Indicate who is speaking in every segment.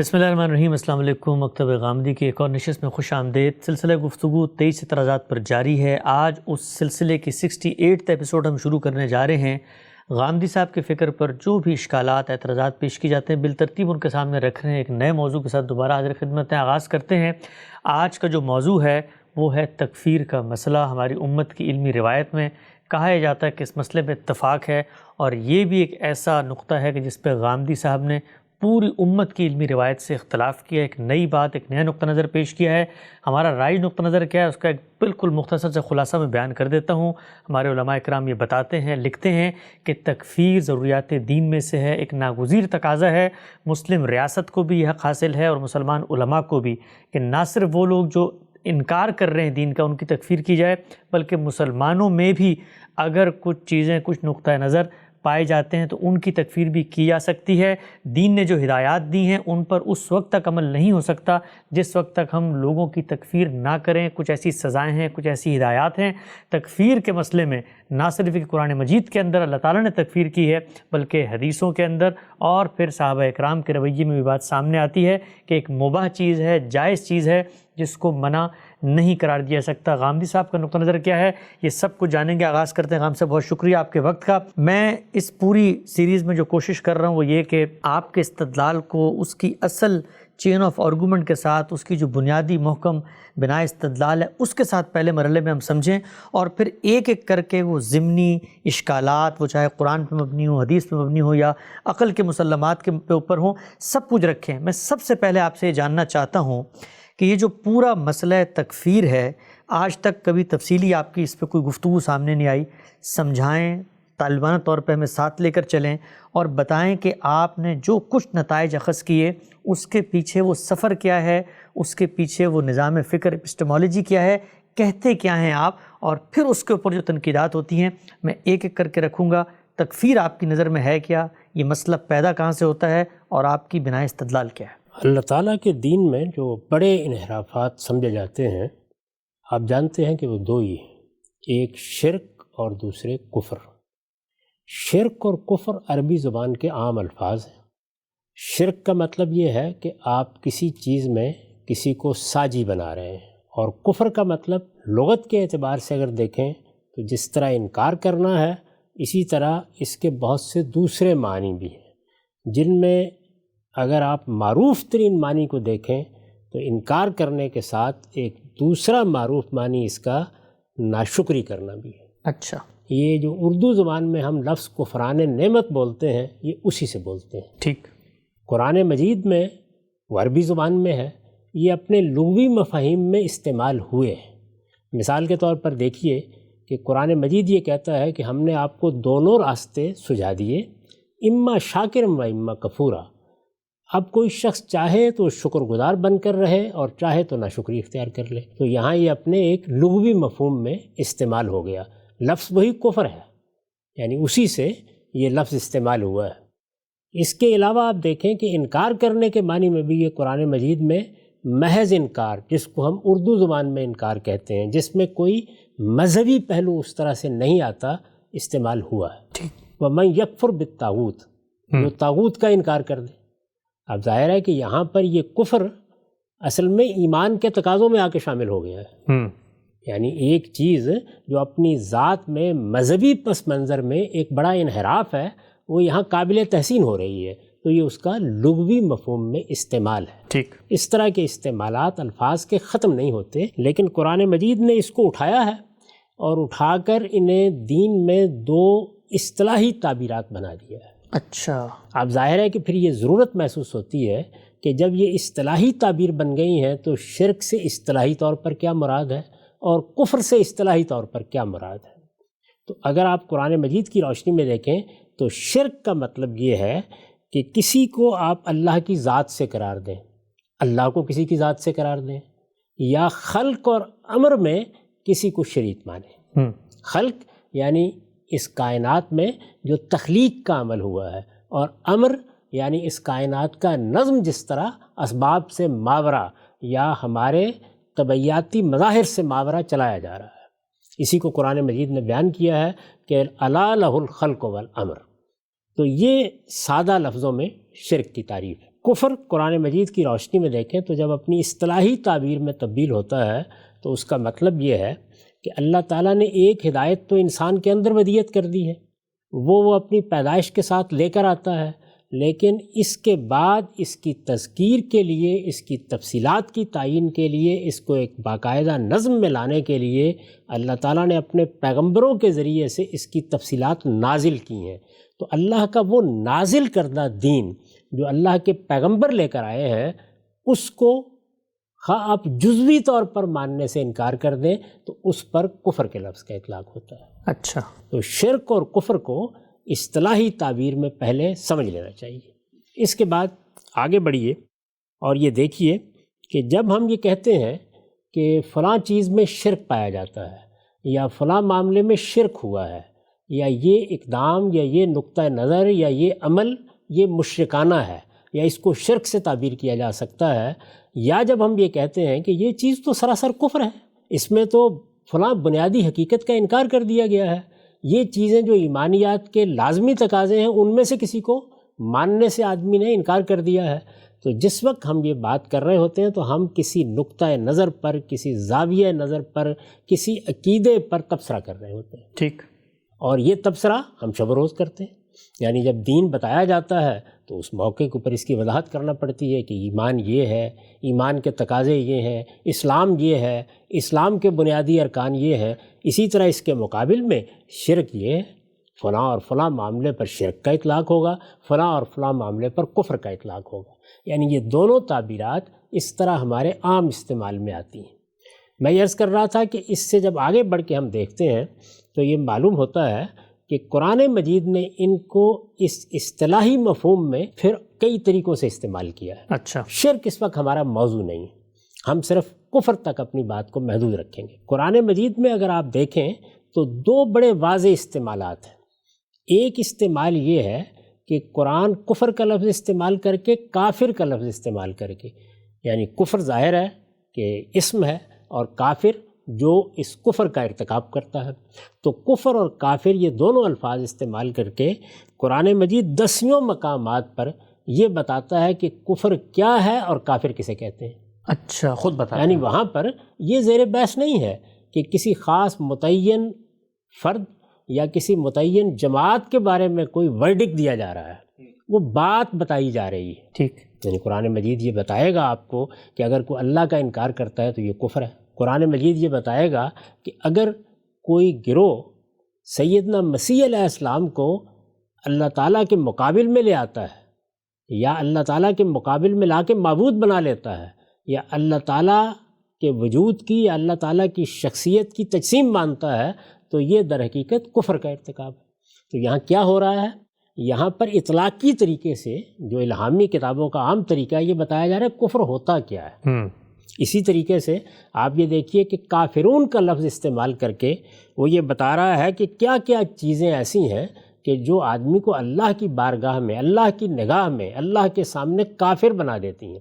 Speaker 1: بسم اللہ الرحمن الرحیم۔ السلام علیکم۔ مکتب غامدی کی ایک اور نشست میں خوش آمدید۔ سلسلہ گفتگو 23 اعتراضات پر جاری ہے۔ آج اس سلسلے کی 68 ایپیسوڈ ہم شروع کرنے جا رہے ہیں۔ غامدی صاحب کے فکر پر جو بھی اشکالات اعتراضات پیش کی جاتے ہیں بالترتیب ان کے سامنے رکھ رہے ہیں۔ ایک نئے موضوع کے ساتھ دوبارہ حاضر خدمت ہیں۔ آغاز کرتے ہیں۔ آج کا جو موضوع ہے وہ ہے تکفیر کا مسئلہ۔ ہماری امت کی علمی روایت میں کہا جاتا ہے کہ اس مسئلے میں اتفاق ہے، اور یہ بھی ایک ایسا نقطہ ہے کہ جس پہ غامدی صاحب نے پوری امت کی علمی روایت سے اختلاف کیا، ایک نئی بات، ایک نیا نقطہ نظر پیش کیا ہے۔ ہمارا رائج نقطہ نظر کیا ہے اس کا ایک بالکل مختصر سے خلاصہ میں بیان کر دیتا ہوں۔ ہمارے علماء اکرام یہ بتاتے ہیں، لکھتے ہیں کہ تکفیر ضروریات دین میں سے ہے، ایک ناگزیر تقاضا ہے۔ مسلم ریاست کو بھی یہ حق حاصل ہے اور مسلمان علماء کو بھی، کہ نہ صرف وہ لوگ جو انکار کر رہے ہیں دین کا ان کی تکفیر کی جائے، بلکہ مسلمانوں میں بھی اگر کچھ چیزیں، کچھ نقطہ نظر پائے جاتے ہیں تو ان کی تکفیر بھی کی جا سکتی ہے۔ دین نے جو ہدایات دی ہیں ان پر اس وقت تک عمل نہیں ہو سکتا جس وقت تک ہم لوگوں کی تکفیر نہ کریں۔ کچھ ایسی سزائیں ہیں، کچھ ایسی ہدایات ہیں تکفیر کے مسئلے میں، نہ صرف کہ قرآن مجید کے اندر اللہ تعالیٰ نے تکفیر کی ہے بلکہ حدیثوں کے اندر، اور پھر صحابہ اکرام کے رویے میں بھی بات سامنے آتی ہے کہ ایک مباح چیز ہے، جائز چیز ہے جس کو منع نہیں قرار دیا سکتا۔ غامدی صاحب کا نقطہ نظر کیا ہے یہ سب کچھ جانیں گے۔ آغاز کرتے ہیں۔ غام صاحب بہت شکریہ آپ کے وقت کا۔ میں اس پوری سیریز میں جو کوشش کر رہا ہوں وہ یہ کہ آپ کے استدلال کو اس کی اصل چین آف آرگومنٹ کے ساتھ، اس کی جو بنیادی محکم بنا استدلال ہے اس کے ساتھ پہلے مرحلے میں ہم سمجھیں، اور پھر ایک ایک کر کے وہ ضمنی اشکالات، وہ چاہے قرآن پہ مبنی ہو، حدیث پہ مبنی ہو یا عقل کے مسلمات کے اوپر ہوں، سب کچھ رکھیں۔ میں سب سے پہلے آپ سے یہ جاننا چاہتا ہوں کہ یہ جو پورا مسئلہ تکفیر ہے، آج تک کبھی تفصیلی آپ کی اس پہ کوئی گفتگو سامنے نہیں آئی۔ سمجھائیں، طالبانہ طور پہ ہمیں ساتھ لے کر چلیں اور بتائیں کہ آپ نے جو کچھ نتائج اخذ کیے اس کے پیچھے وہ سفر کیا ہے، اس کے پیچھے وہ نظام فکر اپسٹمالوجی کیا ہے، کہتے کیا ہیں آپ، اور پھر اس کے اوپر جو تنقیدات ہوتی ہیں میں ایک ایک کر کے رکھوں گا۔ تکفیر آپ کی نظر میں ہے کیا، یہ مسئلہ پیدا کہاں سے ہوتا ہے، اور آپ کی بنا استدلال کیا ہے؟
Speaker 2: اللہ تعالیٰ کے دین میں جو بڑے انحرافات سمجھے جاتے ہیں، آپ جانتے ہیں کہ وہ دو ہی ہیں، ایک شرک اور دوسرے کفر۔ شرک اور کفر عربی زبان کے عام الفاظ ہیں۔ شرک کا مطلب یہ ہے کہ آپ کسی چیز میں کسی کو ساجی بنا رہے ہیں، اور کفر کا مطلب لغت کے اعتبار سے اگر دیکھیں تو جس طرح انکار کرنا ہے، اسی طرح اس کے بہت سے دوسرے معنی بھی ہیں، جن میں اگر آپ معروف ترین معنی کو دیکھیں تو انکار کرنے کے ساتھ ایک دوسرا معروف معنی اس کا ناشکری کرنا بھی ہے۔
Speaker 1: اچھا،
Speaker 2: یہ جو اردو زبان میں ہم لفظ کفران نعمت بولتے ہیں یہ اسی سے بولتے ہیں۔
Speaker 1: ٹھیک۔
Speaker 2: قرآن مجید میں، وہ عربی زبان میں ہے، یہ اپنے لغوی مفاہیم میں استعمال ہوئے ہیں۔ مثال کے طور پر دیکھیے کہ قرآن مجید یہ کہتا ہے کہ ہم نے آپ کو دونوں راستے سجھا دیے، اما شاکرم و اما کفورا۔ اب کوئی شخص چاہے تو شکر گزار بن کر رہے اور چاہے تو ناشکری اختیار کر لے۔ تو یہاں یہ اپنے ایک لغوی مفہوم میں استعمال ہو گیا۔ لفظ وہی کفر ہے، یعنی اسی سے یہ لفظ استعمال ہوا ہے۔ اس کے علاوہ آپ دیکھیں کہ انکار کرنے کے معنی میں بھی یہ قرآن مجید میں محض انکار، جس کو ہم اردو زبان میں انکار کہتے ہیں، جس میں کوئی مذہبی پہلو اس طرح سے نہیں آتا، استعمال ہوا ہے۔ وَمَن يَكْفُرْ بِالطَّاغُوتِ، جو طاغوت کا انکار کر دے۔ اب ظاہر ہے کہ یہاں پر یہ کفر اصل میں ایمان کے تقاضوں میں آ کے شامل ہو گیا ہے۔ یعنی ایک چیز جو اپنی ذات میں مذہبی پس منظر میں ایک بڑا انحراف ہے، وہ یہاں قابل تحسین ہو رہی ہے، تو یہ اس کا لغوی مفہوم میں استعمال ہے۔
Speaker 1: ٹھیک۔
Speaker 2: اس طرح کے استعمالات الفاظ کے ختم نہیں ہوتے، لیکن قرآن مجید نے اس کو اٹھایا ہے اور اٹھا کر انہیں دین میں دو اصطلاحی تعبیرات بنا دیا ہے۔
Speaker 1: اچھا،
Speaker 2: اب ظاہر ہے کہ پھر یہ ضرورت محسوس ہوتی ہے کہ جب یہ اصطلاحی تعبیر بن گئی ہیں تو شرک سے اصطلاحی طور پر کیا مراد ہے اور کفر سے اصطلاحی طور پر کیا مراد ہے۔ تو اگر آپ قرآن مجید کی روشنی میں دیکھیں تو شرک کا مطلب یہ ہے کہ کسی کو آپ اللہ کی ذات سے قرار دیں، اللہ کو کسی کی ذات سے قرار دیں، یا خلق اور امر میں کسی کو شریک مانیں۔ خلق یعنی اس کائنات میں جو تخلیق کا عمل ہوا ہے، اور امر یعنی اس کائنات کا نظم جس طرح اسباب سے ماورا یا ہمارے طبعیاتی مظاہر سے ماورا چلایا جا رہا ہے، اسی کو قرآن مجید نے بیان کیا ہے کہ الا لہ الخلق والامر۔ تو یہ سادہ لفظوں میں شرک کی تعریف ہے۔ کفر قرآن مجید کی روشنی میں دیکھیں تو جب اپنی اصطلاحی تعبیر میں تبدیل ہوتا ہے تو اس کا مطلب یہ ہے کہ اللہ تعالیٰ نے ایک ہدایت تو انسان کے اندر ودیت کر دی ہے، وہ اپنی پیدائش کے ساتھ لے کر آتا ہے، لیکن اس کے بعد اس کی تذکیر کے لیے، اس کی تفصیلات کی تعین کے لیے، اس کو ایک باقاعدہ نظم میں لانے کے لیے اللہ تعالیٰ نے اپنے پیغمبروں کے ذریعے سے اس کی تفصیلات نازل کی ہیں۔ تو اللہ کا وہ نازل کردہ دین جو اللہ کے پیغمبر لے کر آئے ہیں، اس کو خواہ آپ جزوی طور پر ماننے سے انکار کر دیں تو اس پر کفر کے لفظ کا اطلاق ہوتا ہے۔
Speaker 1: اچھا،
Speaker 2: تو شرک اور کفر کو اصطلاحی تعبیر میں پہلے سمجھ لینا چاہیے۔ اس کے بعد آگے بڑھیے اور یہ دیکھیے کہ جب ہم یہ کہتے ہیں کہ فلاں چیز میں شرک پایا جاتا ہے یا فلاں معاملے میں شرک ہوا ہے یا یہ اقدام یا یہ نقطہ نظر یا یہ عمل یہ مشرکانہ ہے یا اس کو شرک سے تعبیر کیا جا سکتا ہے، یا جب ہم یہ کہتے ہیں کہ یہ چیز تو سراسر کفر ہے، اس میں تو فلاں بنیادی حقیقت کا انکار کر دیا گیا ہے، یہ چیزیں جو ایمانیات کے لازمی تقاضے ہیں ان میں سے کسی کو ماننے سے آدمی نے انکار کر دیا ہے، تو جس وقت ہم یہ بات کر رہے ہوتے ہیں تو ہم کسی نقطۂ نظر پر، کسی زاویہ نظر پر، کسی عقیدے پر تبصرہ کر رہے ہوتے ہیں۔
Speaker 1: ٹھیک،
Speaker 2: اور یہ تبصرہ ہم شب و روز کرتے ہیں، یعنی جب دین بتایا جاتا ہے تو اس موقع کے اوپر اس کی وضاحت کرنا پڑتی ہے کہ ایمان یہ ہے، ایمان کے تقاضے یہ ہیں، اسلام یہ ہے، اسلام کے بنیادی ارکان یہ ہیں، اسی طرح اس کے مقابل میں شرک یہ ہے، فلاں اور فلاں معاملے پر شرک کا اطلاق ہوگا، فلاں اور فلاں معاملے پر کفر کا اطلاق ہوگا۔ یعنی یہ دونوں تعبیرات اس طرح ہمارے عام استعمال میں آتی ہیں۔ میں یہ عرض کر رہا تھا کہ اس سے جب آگے بڑھ کے ہم دیکھتے ہیں تو یہ معلوم ہوتا ہے کہ قرآن مجید نے ان کو اس اصطلاحی مفہوم میں پھر کئی طریقوں سے استعمال کیا ہے۔
Speaker 1: اچھا،
Speaker 2: شرک اس وقت ہمارا موضوع نہیں ہے، ہم صرف کفر تک اپنی بات کو محدود رکھیں گے۔ قرآن مجید میں اگر آپ دیکھیں تو دو بڑے واضح استعمالات ہیں۔ ایک استعمال یہ ہے کہ قرآن کفر کا لفظ استعمال کر کے کافر کا لفظ استعمال کر کے، یعنی کفر ظاہر ہے کہ اسم ہے اور کافر جو اس کفر کا ارتکاب کرتا ہے، تو کفر اور کافر یہ دونوں الفاظ استعمال کر کے قرآن مجید دسیوں مقامات پر یہ بتاتا ہے کہ کفر کیا ہے اور کافر کسے کہتے ہیں۔
Speaker 1: اچھا، خود بتا،
Speaker 2: یعنی وہاں پر یہ زیر بحث نہیں ہے کہ کسی خاص متعین فرد یا کسی متعین جماعت کے بارے میں کوئی ورڈکٹ دیا جا رہا ہے، وہ بات بتائی جا رہی ہے۔
Speaker 1: ٹھیک،
Speaker 2: یعنی قرآن مجید یہ بتائے گا آپ کو کہ اگر کوئی اللہ کا انکار کرتا ہے تو یہ کفر ہے۔ قرآن مجید یہ بتائے گا کہ اگر کوئی گروہ سیدنا مسیح علیہ السلام کو اللہ تعالیٰ کے مقابل میں لے آتا ہے یا اللہ تعالیٰ کے مقابل میں لا کے معبود بنا لیتا ہے یا اللہ تعالیٰ کے وجود کی یا اللہ تعالیٰ کی شخصیت کی تجسیم مانتا ہے تو یہ در حقیقت کفر کا ارتکاب ہے۔ تو یہاں کیا ہو رہا ہے؟ یہاں پر اطلاقی طریقے سے جو الہامی کتابوں کا عام طریقہ ہے یہ بتایا جا رہا ہے کفر ہوتا کیا ہے۔ اسی طریقے سے آپ یہ دیکھیے کہ کافرون کا لفظ استعمال کر کے وہ یہ بتا رہا ہے کہ کیا کیا چیزیں ایسی ہیں کہ جو آدمی کو اللہ کی بارگاہ میں، اللہ کی نگاہ میں، اللہ کے سامنے کافر بنا دیتی ہیں۔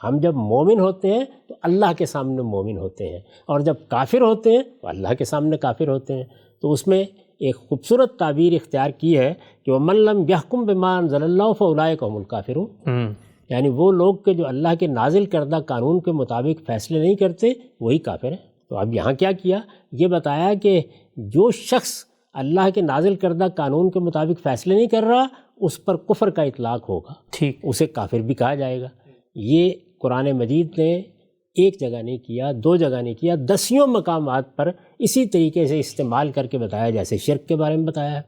Speaker 2: ہم جب مومن ہوتے ہیں تو اللہ کے سامنے مومن ہوتے ہیں، اور جب کافر ہوتے ہیں تو اللہ کے سامنے کافر ہوتے ہیں۔ تو اس میں ایک خوبصورت تعبیر اختیار کی ہے کہ وَمَن لَّمْ يَحْكُم بِمَا أَنزَلَ اللَّهُ فَأُولَٰئِكَ هُمُ الْكَافِرُونَ، یعنی وہ لوگ کہ جو اللہ کے نازل کردہ قانون کے مطابق فیصلے نہیں کرتے وہی کافر ہیں۔ تو اب یہاں کیا کیا؟ یہ بتایا کہ جو شخص اللہ کے نازل کردہ قانون کے مطابق فیصلے نہیں کر رہا اس پر کفر کا اطلاق ہوگا،
Speaker 1: ٹھیک،
Speaker 2: اسے کافر بھی کہا جائے گا۔ یہ قرآن مجید نے ایک جگہ نہیں کیا، دو جگہ نہیں کیا، دسیوں مقامات پر اسی طریقے سے استعمال کر کے بتایا، جیسے شرک کے بارے میں بتایا ہے،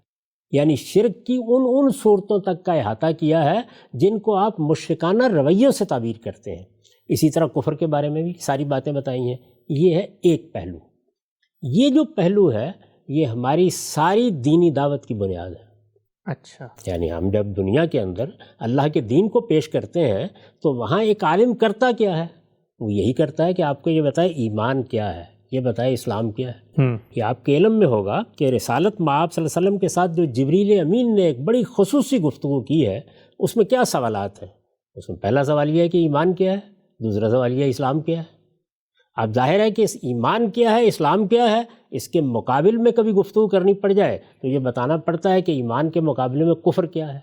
Speaker 2: یعنی شرک کی ان صورتوں تک کا احاطہ کیا ہے جن کو آپ مشرکانہ رویوں سے تعبیر کرتے ہیں۔ اسی طرح کفر کے بارے میں بھی ساری باتیں بتائی ہیں۔ یہ ہے ایک پہلو۔ یہ جو پہلو ہے یہ ہماری ساری دینی دعوت کی بنیاد ہے۔
Speaker 1: اچھا،
Speaker 2: یعنی ہم جب دنیا کے اندر اللہ کے دین کو پیش کرتے ہیں تو وہاں ایک عالم کرتا کیا ہے؟ وہ یہی کرتا ہے کہ آپ کو یہ بتائے ایمان کیا ہے، یہ بتائے اسلام کیا ہے۔ یہ آپ کے علم میں ہوگا کہ رسالت مآب صلی اللہ علیہ وسلم کے ساتھ جو جبریل امین نے ایک بڑی خصوصی گفتگو کی ہے اس میں کیا سوالات ہیں؟ اس میں پہلا سوال یہ ہے کہ ایمان کیا ہے، دوسرا سوال یہ ہے اسلام کیا ہے۔ اب ظاہر ہے کہ اس ایمان کیا ہے، اسلام کیا ہے، اس کے مقابل میں کبھی گفتگو کرنی پڑ جائے تو یہ بتانا پڑتا ہے کہ ایمان کے مقابلے میں کفر کیا ہے،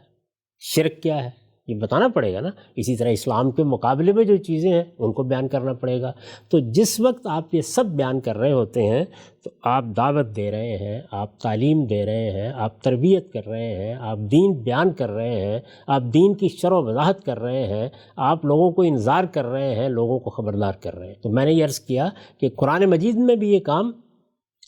Speaker 2: شرک کیا ہے، یہ بتانا پڑے گا نا. اسی طرح اسلام کے مقابلے میں جو چیزیں ہیں ان کو بیان کرنا پڑے گا. تو جس وقت آپ یہ سب بیان کر رہے ہوتے ہیں تو آپ دعوت دے رہے ہیں، آپ تعلیم دے رہے ہیں، آپ تربیت کر رہے ہیں، آپ دین بیان کر رہے ہیں، آپ دین کی شرح و وضاحت کر رہے ہیں، آپ لوگوں کو انذار کر رہے ہیں، لوگوں کو خبردار کر رہے ہیں. تو میں نے یہ عرض کیا کہ قرآن مجید میں بھی یہ کام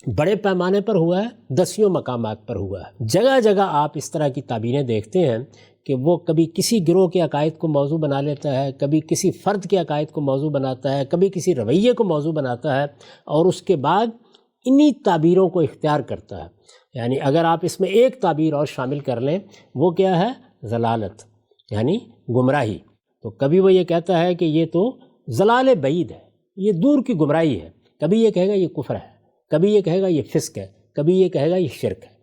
Speaker 2: بڑے پیمانے پر ہوا ہے، دسیوں مقامات پر ہوا ہے. جگہ جگہ آپ اس طرح کی تعبیریں دیکھتے ہیں کہ وہ کبھی کسی گروہ کے عقائد کو موضوع بنا لیتا ہے، کبھی کسی فرد کے عقائد کو موضوع بناتا ہے، کبھی کسی رویے کو موضوع بناتا ہے، اور اس کے بعد انہی تعبیروں کو اختیار کرتا ہے. یعنی اگر آپ اس میں ایک تعبیر اور شامل کر لیں، وہ کیا ہے؟ ضلالت، یعنی گمراہی. تو کبھی وہ یہ کہتا ہے کہ یہ تو ضلال بعید ہے، یہ دور کی گمراہی ہے. کبھی یہ کہے گا یہ کفر ہے، کبھی یہ کہے گا یہ فسق ہے، کبھی یہ کہے گا یہ شرک ہے.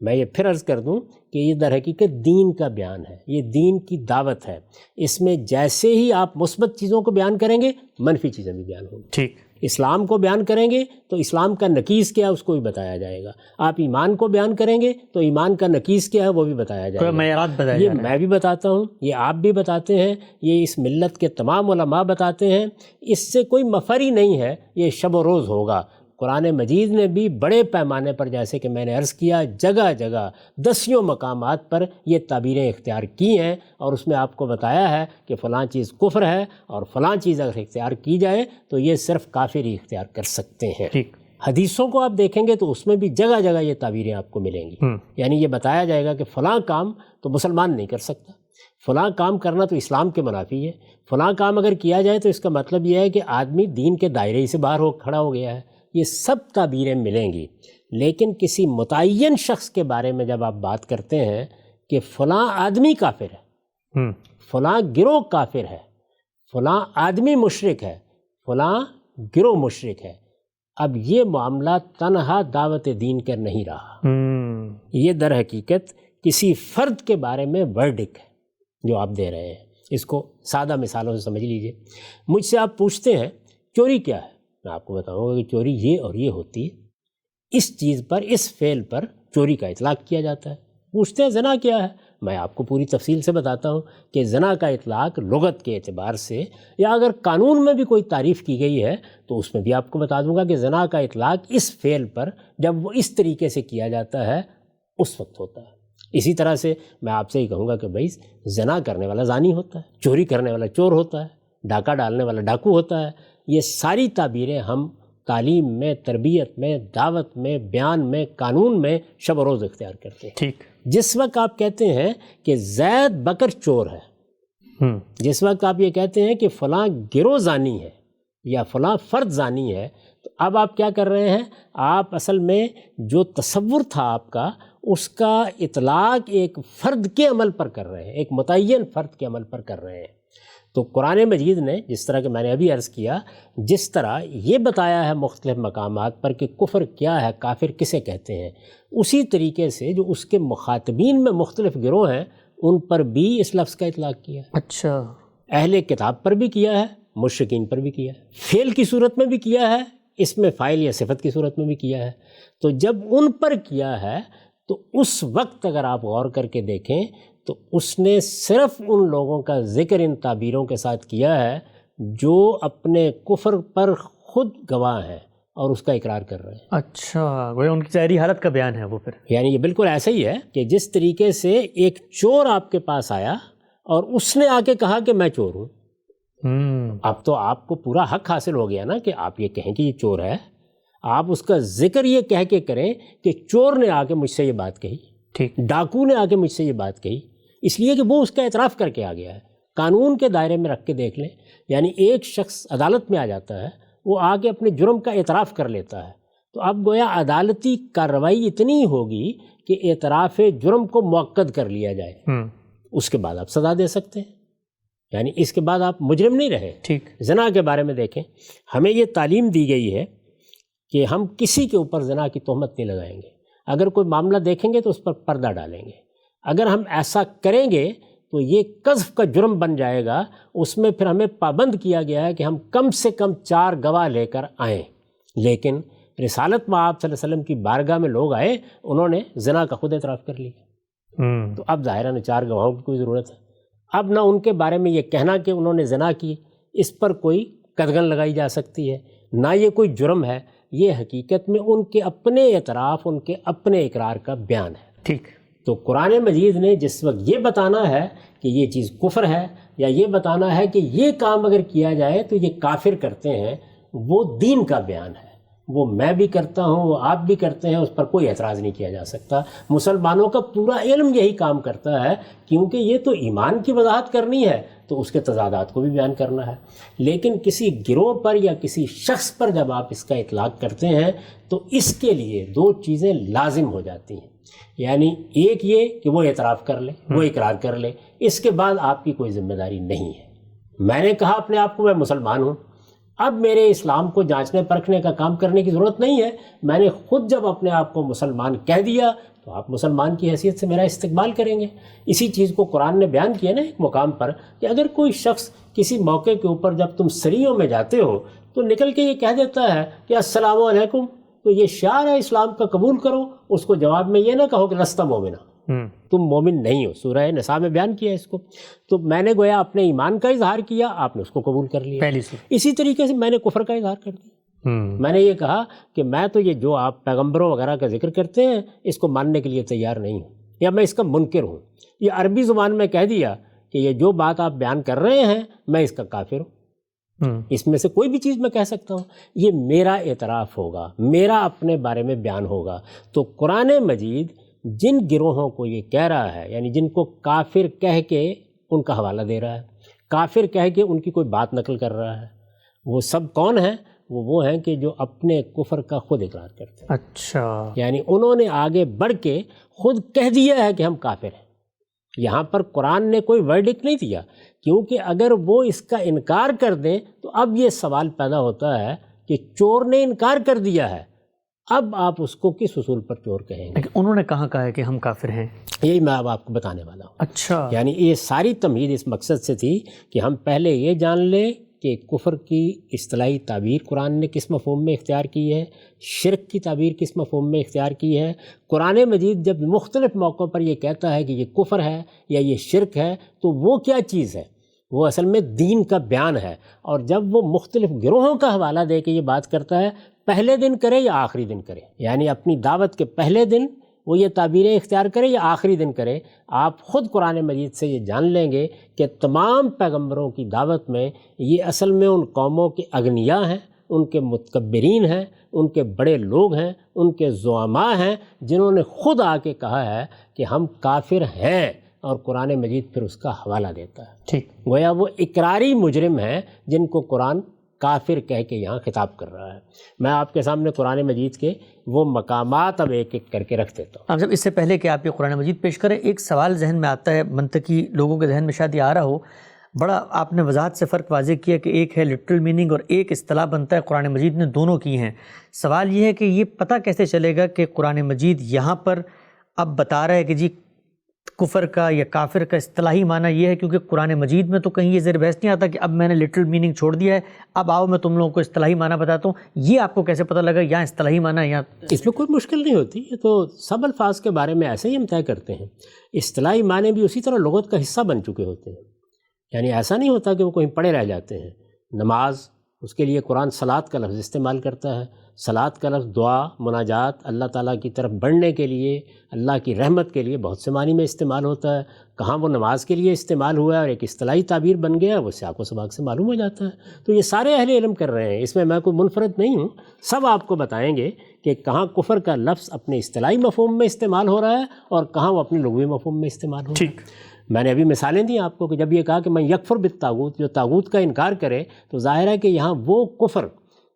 Speaker 2: میں یہ پھر عرض کر دوں کہ یہ در حقیقت دین کا بیان ہے، یہ دین کی دعوت ہے. اس میں جیسے ہی آپ مثبت چیزوں کو بیان کریں گے، منفی چیزیں بھی بیان ہوں گی.
Speaker 1: ٹھیک.
Speaker 2: اسلام کو بیان کریں گے تو اسلام کا نقیض کیا ہے اس کو بھی بتایا جائے گا. آپ ایمان کو بیان کریں گے تو ایمان کا نقیض کیا ہے وہ بھی بتایا جائے گا.
Speaker 1: معیارات بتائے
Speaker 2: یہ میں بھی بتاتا ہوں، یہ آپ بھی بتاتے ہیں، یہ اس ملت کے تمام علماء بتاتے ہیں. اس سے کوئی مفر نہیں ہے، یہ شب و روز ہوگا. قرآن مجید نے بھی بڑے پیمانے پر، جیسے کہ میں نے عرض کیا، جگہ جگہ دسیوں مقامات پر یہ تعبیریں اختیار کی ہیں، اور اس میں آپ کو بتایا ہے کہ فلاں چیز کفر ہے، اور فلاں چیز اگر اختیار کی جائے تو یہ صرف کافر ہی اختیار کر سکتے ہیں.
Speaker 1: ٹھیک.
Speaker 2: حدیثوں کو آپ دیکھیں گے تو اس میں بھی جگہ جگہ یہ تعبیریں آپ کو ملیں گی. یعنی یہ بتایا جائے گا کہ فلاں کام تو مسلمان نہیں کر سکتا، فلاں کام کرنا تو اسلام کے منافی ہے، فلاں کام اگر کیا جائے تو اس کا مطلب یہ ہے کہ آدمی دین کے دائرے ہی سے باہر کھڑا ہو گیا ہے. یہ سب تعبیریں ملیں گی. لیکن کسی متعین شخص کے بارے میں جب آپ بات کرتے ہیں کہ فلاں آدمی کافر ہے، فلاں گروہ کافر ہے، فلاں آدمی مشرک ہے، فلاں گروہ مشرک ہے، اب یہ معاملہ تنہا دعوت دین کا نہیں رہا. یہ در حقیقت کسی فرد کے بارے میں ورڈک ہے جو آپ دے رہے ہیں. اس کو سادہ مثالوں سے سمجھ لیجئے. مجھ سے آپ پوچھتے ہیں چوری کیا ہے، میں آپ کو بتاؤں گا کہ چوری یہ اور یہ ہوتی ہے. اس چیز پر، اس فعل پر چوری کا اطلاق کیا جاتا ہے. پوچھتے ہیں زنا کیا ہے، میں آپ کو پوری تفصیل سے بتاتا ہوں کہ زنا کا اطلاق لغت کے اعتبار سے، یا اگر قانون میں بھی کوئی تعریف کی گئی ہے تو اس میں بھی آپ کو بتا دوں گا کہ زنا کا اطلاق اس فعل پر جب وہ اس طریقے سے کیا جاتا ہے اس وقت ہوتا ہے. اسی طرح سے میں آپ سے ہی کہوں گا کہ بھائی زنا کرنے والا زانی ہوتا ہے، چوری کرنے والا چور ہوتا ہے، ڈاکہ ڈالنے والا ڈاکو ہوتا ہے. یہ ساری تعبیریں ہم تعلیم میں، تربیت میں، دعوت میں، بیان میں، قانون میں شب و روز اختیار کرتے ہیں.
Speaker 1: ٹھیک.
Speaker 2: جس وقت آپ کہتے ہیں کہ زید بکر چور ہے، جس وقت آپ یہ کہتے ہیں کہ فلاں گروہ زانی ہے یا فلاں فرد زانی ہے، تو اب آپ کیا کر رہے ہیں؟ آپ اصل میں جو تصور تھا آپ کا، اس کا اطلاق ایک فرد کے عمل پر کر رہے ہیں، ایک متعین فرد کے عمل پر کر رہے ہیں. تو قرآن مجید نے جس طرح کہ میں نے ابھی عرض کیا، جس طرح یہ بتایا ہے مختلف مقامات پر کہ کفر کیا ہے، کافر کسے کہتے ہیں، اسی طریقے سے جو اس کے مخاطبین میں مختلف گروہ ہیں ان پر بھی اس لفظ کا اطلاق کیا ہے.
Speaker 1: اچھا.
Speaker 2: اہل کتاب پر بھی کیا ہے، مشرکین پر بھی کیا ہے، فعل کی صورت میں بھی کیا ہے، اس میں فاعل یا صفت کی صورت میں بھی کیا ہے. تو جب ان پر کیا ہے تو اس وقت اگر آپ غور کر کے دیکھیں تو اس نے صرف ان لوگوں کا ذکر ان تعبیروں کے ساتھ کیا ہے جو اپنے کفر پر خود گواہ ہیں اور اس کا اقرار کر رہے ہیں.
Speaker 1: اچھا، وہ ان کی ظاہری حالت کا بیان ہے وہ پھر.
Speaker 2: یعنی یہ بالکل ایسا ہی ہے کہ جس طریقے سے ایک چور آپ کے پاس آیا اور اس نے آ کے کہا کہ میں چور ہوں، اب تو آپ کو پورا حق حاصل ہو گیا نا کہ آپ یہ کہیں کہ یہ چور ہے. آپ اس کا ذکر یہ کہہ کے کریں کہ چور نے آ کے مجھ سے یہ بات کہی،
Speaker 1: ٹھیک،
Speaker 2: ڈاکو نے آ کے مجھ سے یہ بات کہی، اس لیے کہ وہ اس کا اعتراف کر کے آ گیا ہے. قانون کے دائرے میں رکھ کے دیکھ لیں، یعنی ایک شخص عدالت میں آ جاتا ہے، وہ آ کے اپنے جرم کا اعتراف کر لیتا ہے، تو اب گویا عدالتی کارروائی اتنی ہوگی کہ اعتراف جرم کو مؤکد کر لیا جائے، اس کے بعد آپ سزا دے سکتے ہیں. یعنی اس کے بعد آپ مجرم نہیں رہے.
Speaker 1: ٹھیک.
Speaker 2: زنا کے بارے میں دیکھیں، ہمیں یہ تعلیم دی گئی ہے کہ ہم کسی کے اوپر زنا کی تہمت نہیں لگائیں گے. اگر کوئی معاملہ دیکھیں گے تو اس پر پردہ ڈالیں گے. اگر ہم ایسا کریں گے تو یہ قذف کا جرم بن جائے گا. اس میں پھر ہمیں پابند کیا گیا ہے کہ ہم کم سے کم 4 گواہ لے کر آئیں. لیکن رسالت میں آپ صلی اللہ علیہ وسلم کی بارگاہ میں لوگ آئے، انہوں نے زنا کا خود اعتراف کر لیا. تو اب ظاہراً 4 گواہوں کی کوئی ضرورت ہے. اب نہ ان کے بارے میں یہ کہنا کہ انہوں نے زنا کی اس پر کوئی قدغن لگائی جا سکتی ہے، نہ یہ کوئی جرم ہے، یہ حقیقت میں ان کے اپنے اعتراف، ان کے اپنے اقرار کا بیان ہے۔
Speaker 1: ٹھیک۔
Speaker 2: تو قرآن مجید نے جس وقت یہ بتانا ہے کہ یہ چیز کفر ہے، یا یہ بتانا ہے کہ یہ کام اگر کیا جائے تو یہ کافر کرتے ہیں، وہ دین کا بیان ہے، وہ میں بھی کرتا ہوں، وہ آپ بھی کرتے ہیں، اس پر کوئی اعتراض نہیں کیا جا سکتا۔ مسلمانوں کا پورا علم یہی کام کرتا ہے، کیونکہ یہ تو ایمان کی وضاحت کرنی ہے تو اس کے تضادات کو بھی بیان کرنا ہے۔ لیکن کسی گروہ پر یا کسی شخص پر جب آپ اس کا اطلاق کرتے ہیں تو اس کے لیے دو چیزیں لازم ہو جاتی ہیں، یعنی ایک یہ کہ وہ اعتراف کر لے، وہ اقرار کر لے، اس کے بعد آپ کی کوئی ذمہ داری نہیں ہے۔ میں نے کہا اپنے آپ کو میں مسلمان ہوں، اب میرے اسلام کو جانچنے پرکھنے کا کام کرنے کی ضرورت نہیں ہے، میں نے خود جب اپنے آپ کو مسلمان کہہ دیا تو آپ مسلمان کی حیثیت سے میرا استقبال کریں گے۔ اسی چیز کو قرآن نے بیان کیا نا ایک مقام پر کہ اگر کوئی شخص کسی موقع کے اوپر جب تم سریوں میں جاتے ہو تو نکل کے یہ کہہ دیتا ہے کہ السلام علیکم، تو یہ شعار ہے اسلام کا، قبول کرو، اس کو جواب میں یہ نہ کہو کہ لست مومنا، تم مومن نہیں ہو۔ سورہ نساء میں بیان کیا اس کو۔ تو میں نے گویا اپنے ایمان کا اظہار کیا، آپ نے اس کو قبول کر لیا۔ اسی طریقے سے میں نے کفر کا اظہار کر دیا۔ میں نے یہ کہا کہ میں تو یہ جو آپ پیغمبروں وغیرہ کا ذکر کرتے ہیں اس کو ماننے کے لیے تیار نہیں ہوں، یا میں اس کا منکر ہوں۔ یہ عربی زبان میں کہہ دیا کہ یہ جو بات آپ بیان کر رہے ہیں میں اس کا کافر ہوں۔ اس میں سے کوئی بھی چیز میں کہہ سکتا ہوں، یہ میرا اعتراف ہوگا، میرا اپنے بارے میں بیان ہوگا۔ تو قرآن مجید جن گروہوں کو یہ کہہ رہا ہے، یعنی جن کو کافر کہہ کے ان کا حوالہ دے رہا ہے، کافر کہہ کے ان کی کوئی بات نقل کر رہا ہے، وہ سب کون ہیں؟ وہ ہیں کہ جو اپنے کفر کا خود اقرار کرتے ہیں۔
Speaker 1: اچھا،
Speaker 2: یعنی انہوں نے آگے بڑھ کے خود کہہ دیا ہے کہ ہم کافر ہیں۔ یہاں پر قرآن نے کوئی ورڈکٹ نہیں دیا، کیونکہ اگر وہ اس کا انکار کر دیں تو اب یہ سوال پیدا ہوتا ہے کہ چور نے انکار کر دیا ہے، اب آپ اس کو کس اصول پر چور کہیں گے؟
Speaker 1: لیکن انہوں نے کہاں کہا ہے کہ ہم کافر ہیں؟
Speaker 2: یہی میں اب آپ کو بتانے والا ہوں۔
Speaker 1: اچھا،
Speaker 2: یعنی یہ ساری تمہید اس مقصد سے تھی کہ ہم پہلے یہ جان لیں کہ کفر کی اصطلاحی تعبیر قرآن نے کس مفہوم میں اختیار کی ہے، شرک کی تعبیر کس مفہوم میں اختیار کی ہے۔ قرآن مجید جب مختلف موقعوں پر یہ کہتا ہے کہ یہ کفر ہے یا یہ شرک ہے تو وہ کیا چیز ہے؟ وہ اصل میں دین کا بیان ہے۔ اور جب وہ مختلف گروہوں کا حوالہ دے کے یہ بات کرتا ہے، پہلے دن کرے یا آخری دن کرے، یعنی اپنی دعوت کے پہلے دن وہ یہ تعبیریں اختیار کرے یا آخری دن کرے، آپ خود قرآن مجید سے یہ جان لیں گے کہ تمام پیغمبروں کی دعوت میں یہ اصل میں ان قوموں کے اغنیاء ہیں، ان کے متکبرین ہیں، ان کے بڑے لوگ ہیں، ان کے زعماء ہیں، جنہوں نے خود آ کے کہا ہے کہ ہم کافر ہیں، اور قرآن مجید پھر اس کا حوالہ دیتا ہے۔
Speaker 1: ٹھیک،
Speaker 2: گویا وہ اقراری مجرم ہیں جن کو قرآن کافر کہہ کے یہاں خطاب کر رہا ہے۔ میں آپ کے سامنے قرآن مجید کے وہ مقامات اب ایک ایک کر کے رکھ دیتا ہوں۔
Speaker 1: اب جب اس سے پہلے کہ آپ یہ قرآن مجید پیش کریں، ایک سوال ذہن میں آتا ہے، منطقی لوگوں کے ذہن میں شاید یہ آ رہا ہو، بڑا آپ نے وضاحت سے فرق واضح کیا کہ ایک ہے لٹرل میننگ اور ایک اصطلاح بنتا ہے، قرآن مجید نے دونوں کی ہیں۔ سوال یہ ہے کہ یہ پتہ کیسے چلے گا کہ قرآن مجید یہاں پر اب بتا رہا ہے کہ جی کفر کا یا کافر کا اصطلاحی معنی یہ ہے، کیونکہ قرآن مجید میں تو کہیں یہ زیر بحث نہیں آتا کہ اب میں نے لٹرل میننگ چھوڑ دیا ہے، اب آؤ میں تم لوگوں کو اصطلاحی معنی بتاتا ہوں۔ یہ آپ کو کیسے پتہ لگا یہاں اصطلاحی معنی یا
Speaker 2: اس میں کوئی مشکل نہیں ہوتی، یہ تو سب الفاظ کے بارے میں ایسے ہی ہم طے کرتے ہیں۔ اصطلاحی معنی بھی اسی طرح لغت کا حصہ بن چکے ہوتے ہیں، یعنی ایسا نہیں ہوتا کہ وہ کہیں پڑے رہ جاتے ہیں۔ نماز، اس کے لیے قرآن صلاۃ کا لفظ استعمال کرتا ہے۔ صلاۃ کا لفظ دعا، مناجات، اللہ تعالیٰ کی طرف بڑھنے کے لیے، اللہ کی رحمت کے لیے بہت سے معنی میں استعمال ہوتا ہے۔ کہاں وہ نماز کے لیے استعمال ہوا ہے اور ایک اصطلاحی تعبیر بن گیا، وہ سیاق و سباق سے معلوم ہو جاتا ہے۔ تو یہ سارے اہل علم کر رہے ہیں، اس میں کوئی منفرد نہیں ہوں، سب آپ کو بتائیں گے کہ کہاں کفر کا لفظ اپنے اصطلاحی مفہوم میں استعمال ہو رہا ہے اور کہاں وہ اپنے لغوی مفہوم میں استعمال ہو رہا ہے۔
Speaker 1: ٹھیک،
Speaker 2: میں نے ابھی مثالیں دی آپ کو کہ جب یہ کہا کہ میں یکفر بالطاغوت، جو طاغوت کا انکار کرے، تو ظاہر ہے کہ یہاں وہ کفر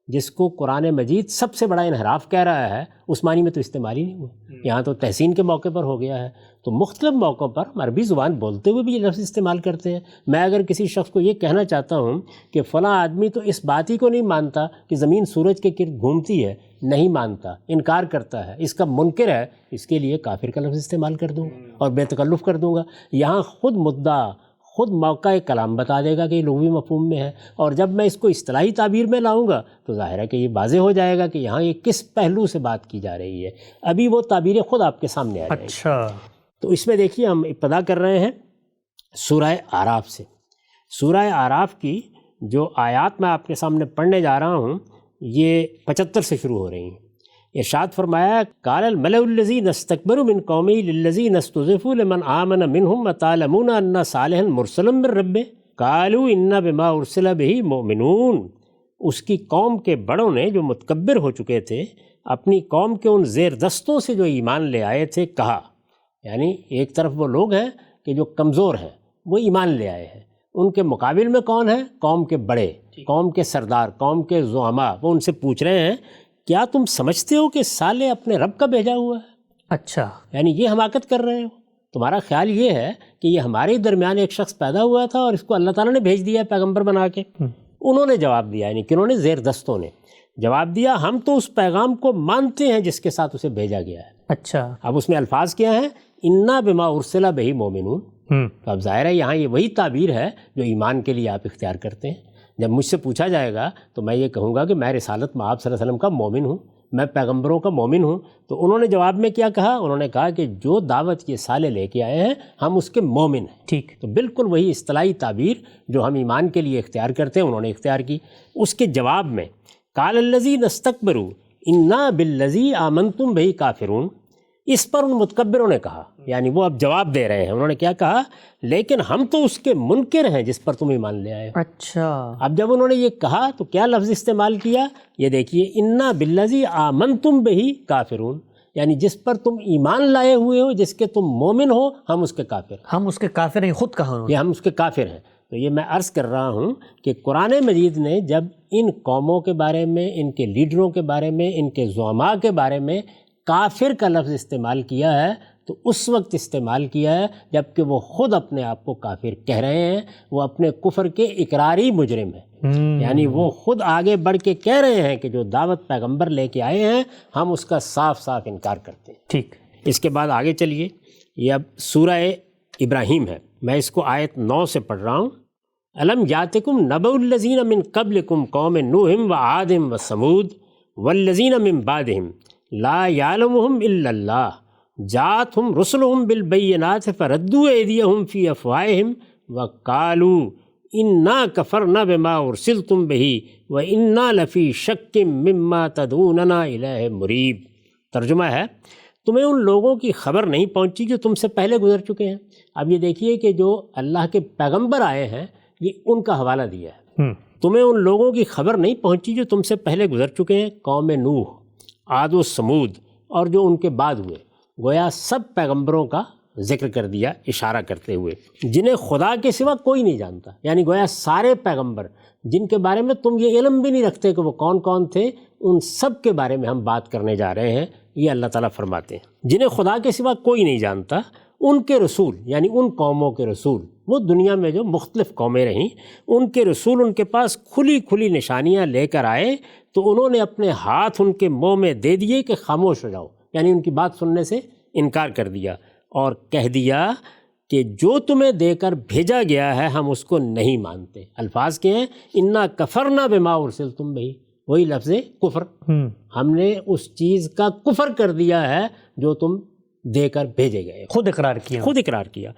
Speaker 2: جس کو قرآن مجید سب سے بڑا انحراف کہہ رہا ہے اس معنی میں تو استعمال ہی نہیں ہوا، یہاں تو تحسین کے موقع پر ہو گیا ہے۔ تو مختلف موقعوں پر عربی زبان بولتے ہوئے بھی یہ لفظ استعمال کرتے ہیں۔ میں اگر کسی شخص کو یہ کہنا چاہتا ہوں کہ فلاں آدمی تو اس بات ہی کو نہیں مانتا کہ زمین سورج کے گرد گھومتی ہے، نہیں مانتا، انکار کرتا ہے، اس کا منکر ہے، اس کے لیے کافر کا لفظ استعمال کر دوں گا اور بے تکلف کر دوں گا۔ یہاں خود مدعا، خود موقع کلام بتا دے گا کہ یہ لغوی مفہوم میں ہے، اور جب میں اس کو اصطلاحی تعبیر میں لاؤں گا تو ظاہر ہے کہ یہ واضح ہو جائے گا کہ یہاں یہ کس پہلو سے بات کی جا رہی ہے۔ ابھی وہ تعبیریں خود آپ کے سامنے آ جائیں گی۔
Speaker 1: اچھا،
Speaker 2: تو اس میں دیکھیے ہم ابتدا کر رہے ہیں سورہ اعراف سے۔ سورہ اعراف کی جو آیات میں آپ کے سامنے پڑھنے جا رہا ہوں یہ 75 سے شروع ہو رہی ہیں۔ ارشاد فرمایا قال الملأ الذین استکبروا من قومہ للذین استضعفوا لمن آمن منهم اتعلمون ان صالحا مرسل من ربہ قالوا انا بما ارسل بہ مؤمنون۔ اس کی قوم کے بڑوں نے جو متکبر ہو چکے تھے اپنی قوم کے ان زیر دستوں سے جو ایمان لے آئے تھے کہا، یعنی ایک طرف وہ لوگ ہیں کہ جو کمزور ہیں وہ ایمان لے آئے ہیں، ان کے مقابل میں کون ہے؟ قوم کے بڑے، قوم کے سردار، قوم کے زعماء، وہ ان سے پوچھ رہے ہیں کیا تم سمجھتے ہو کہ صالح اپنے رب کا بھیجا ہوا ہے؟
Speaker 1: اچھا،
Speaker 2: یعنی یہ حماقت کر رہے ہو؟ تمہارا خیال یہ ہے کہ یہ ہمارے درمیان ایک شخص پیدا ہوا تھا اور اس کو اللہ تعالیٰ نے بھیج دیا پیغمبر بنا کے؟ انہوں نے جواب دیا، یعنی کنہوں نے؟ زیر دستوں نے جواب دیا ہم تو اس پیغام کو مانتے ہیں جس کے ساتھ اسے بھیجا گیا ہے۔
Speaker 1: اچھا،
Speaker 2: اب اس میں الفاظ کیا ہیں؟ انا بما ارسل بہ مؤمنون۔ تو اب ظاہر ہے یہاں یہ وہی تعبیر ہے جو ایمان کے لیے آپ اختیار کرتے ہیں۔ جب مجھ سے پوچھا جائے گا تو میں یہ کہوں گا کہ میں رسالت میں آپ صلی اللہ علیہ وسلم کا مومن ہوں، میں پیغمبروں کا مومن ہوں۔ تو انہوں نے جواب میں کیا کہا؟ انہوں نے کہا کہ جو دعوت یہ صالح لے کے آئے ہیں ہم اس کے مومن ہیں۔
Speaker 1: ٹھیک،
Speaker 2: تو بالکل وہی اصطلاحی تعبیر جو ہم ایمان کے لیے اختیار کرتے ہیں انہوں نے اختیار کی۔ اس کے جواب میں قال الذین استکبروا انا بالذی آمنتم بہ کافرون، اس پر ان متکبروں نے کہا، یعنی وہ اب جواب دے رہے ہیں، انہوں نے کیا کہا؟ لیکن ہم تو اس کے منکر ہیں جس پر تم ایمان لے آئے ہو۔
Speaker 1: اچھا،
Speaker 2: اب جب انہوں نے یہ کہا تو کیا لفظ استعمال کیا؟ یہ دیکھیے انا بالذی آمنتم بہ کافرون، یعنی جس پر تم ایمان لائے ہوئے ہو، جس کے تم مومن ہو، ہم اس کے کافر ہیں۔
Speaker 1: ہم اس کے کافر ہیں، خود کہا انہوں نے۔
Speaker 2: یہ ہم اس کے کافر ہیں۔ تو یہ میں عرض کر رہا ہوں کہ قرآن مجید نے جب ان قوموں کے بارے میں، ان کے لیڈروں کے بارے میں، ان کے زعماء کے بارے میں کافر کا لفظ استعمال کیا ہے تو اس وقت استعمال کیا ہے جب کہ وہ خود اپنے آپ کو کافر کہہ رہے ہیں، وہ اپنے کفر کے اقراری مجرم ہیں۔ یعنی وہ خود آگے بڑھ کے کہہ رہے ہیں کہ جو دعوت پیغمبر لے کے آئے ہیں ہم اس کا صاف صاف انکار کرتے ہیں۔
Speaker 1: ٹھیک،
Speaker 2: اس کے بعد آگے چلیے، یہ اب سورہ ابراہیم ہے، میں اس کو آیت 9 سے پڑھ رہا ہوں۔ الم یاتکم نبأ الذین من قبلکم قوم نوح وعاد وثمود والذین من بعدہم لا یعلمہم الا اللہ جاءتہم رسلہم بالبینات فردوا ایدیہم فی افواہہم وقالوا انا کفرنا بما ارسلتم بہ وانا لفی شک مما تدعوننا الیہ مریب۔ ترجمہ ہے تمہیں ان لوگوں کی خبر نہیں پہنچی جو تم سے پہلے گزر چکے ہیں۔ اب یہ دیکھیے کہ جو اللہ کے پیغمبر آئے ہیں یہ ان کا حوالہ دیا ہے۔ تمہیں ان لوگوں کی خبر نہیں پہنچی جو تم سے پہلے گزر چکے ہیں، قوم نوح، عاد و سمود اور جو ان کے بعد ہوئے۔ گویا سب پیغمبروں کا ذکر کر دیا اشارہ کرتے ہوئے، جنہیں خدا کے سوا کوئی نہیں جانتا، یعنی گویا سارے پیغمبر جن کے بارے میں تم یہ علم بھی نہیں رکھتے کہ وہ کون کون تھے، ان سب کے بارے میں ہم بات کرنے جا رہے ہیں۔ یہ اللہ تعالیٰ فرماتے ہیں جنہیں خدا کے سوا کوئی نہیں جانتا، ان کے رسول یعنی ان قوموں کے رسول، وہ دنیا میں جو مختلف قومیں رہیں ان کے رسول ان کے پاس کھلی کھلی نشانیاں لے کر آئے تو انہوں نے اپنے ہاتھ ان کے منہ میں دے دیے کہ خاموش ہو جاؤ، یعنی ان کی بات سننے سے انکار کر دیا اور کہہ دیا کہ جو تمہیں دے کر بھیجا گیا ہے ہم اس کو نہیں مانتے۔ الفاظ کے ہیں انا کفرنا بما ارسلتم بہ، وہی لفظ کفر، ہم نے اس چیز کا کفر کر دیا ہے جو تم دے کر بھیجے گئے،
Speaker 1: خود اقرار کیا،
Speaker 2: خود اقرار کیا،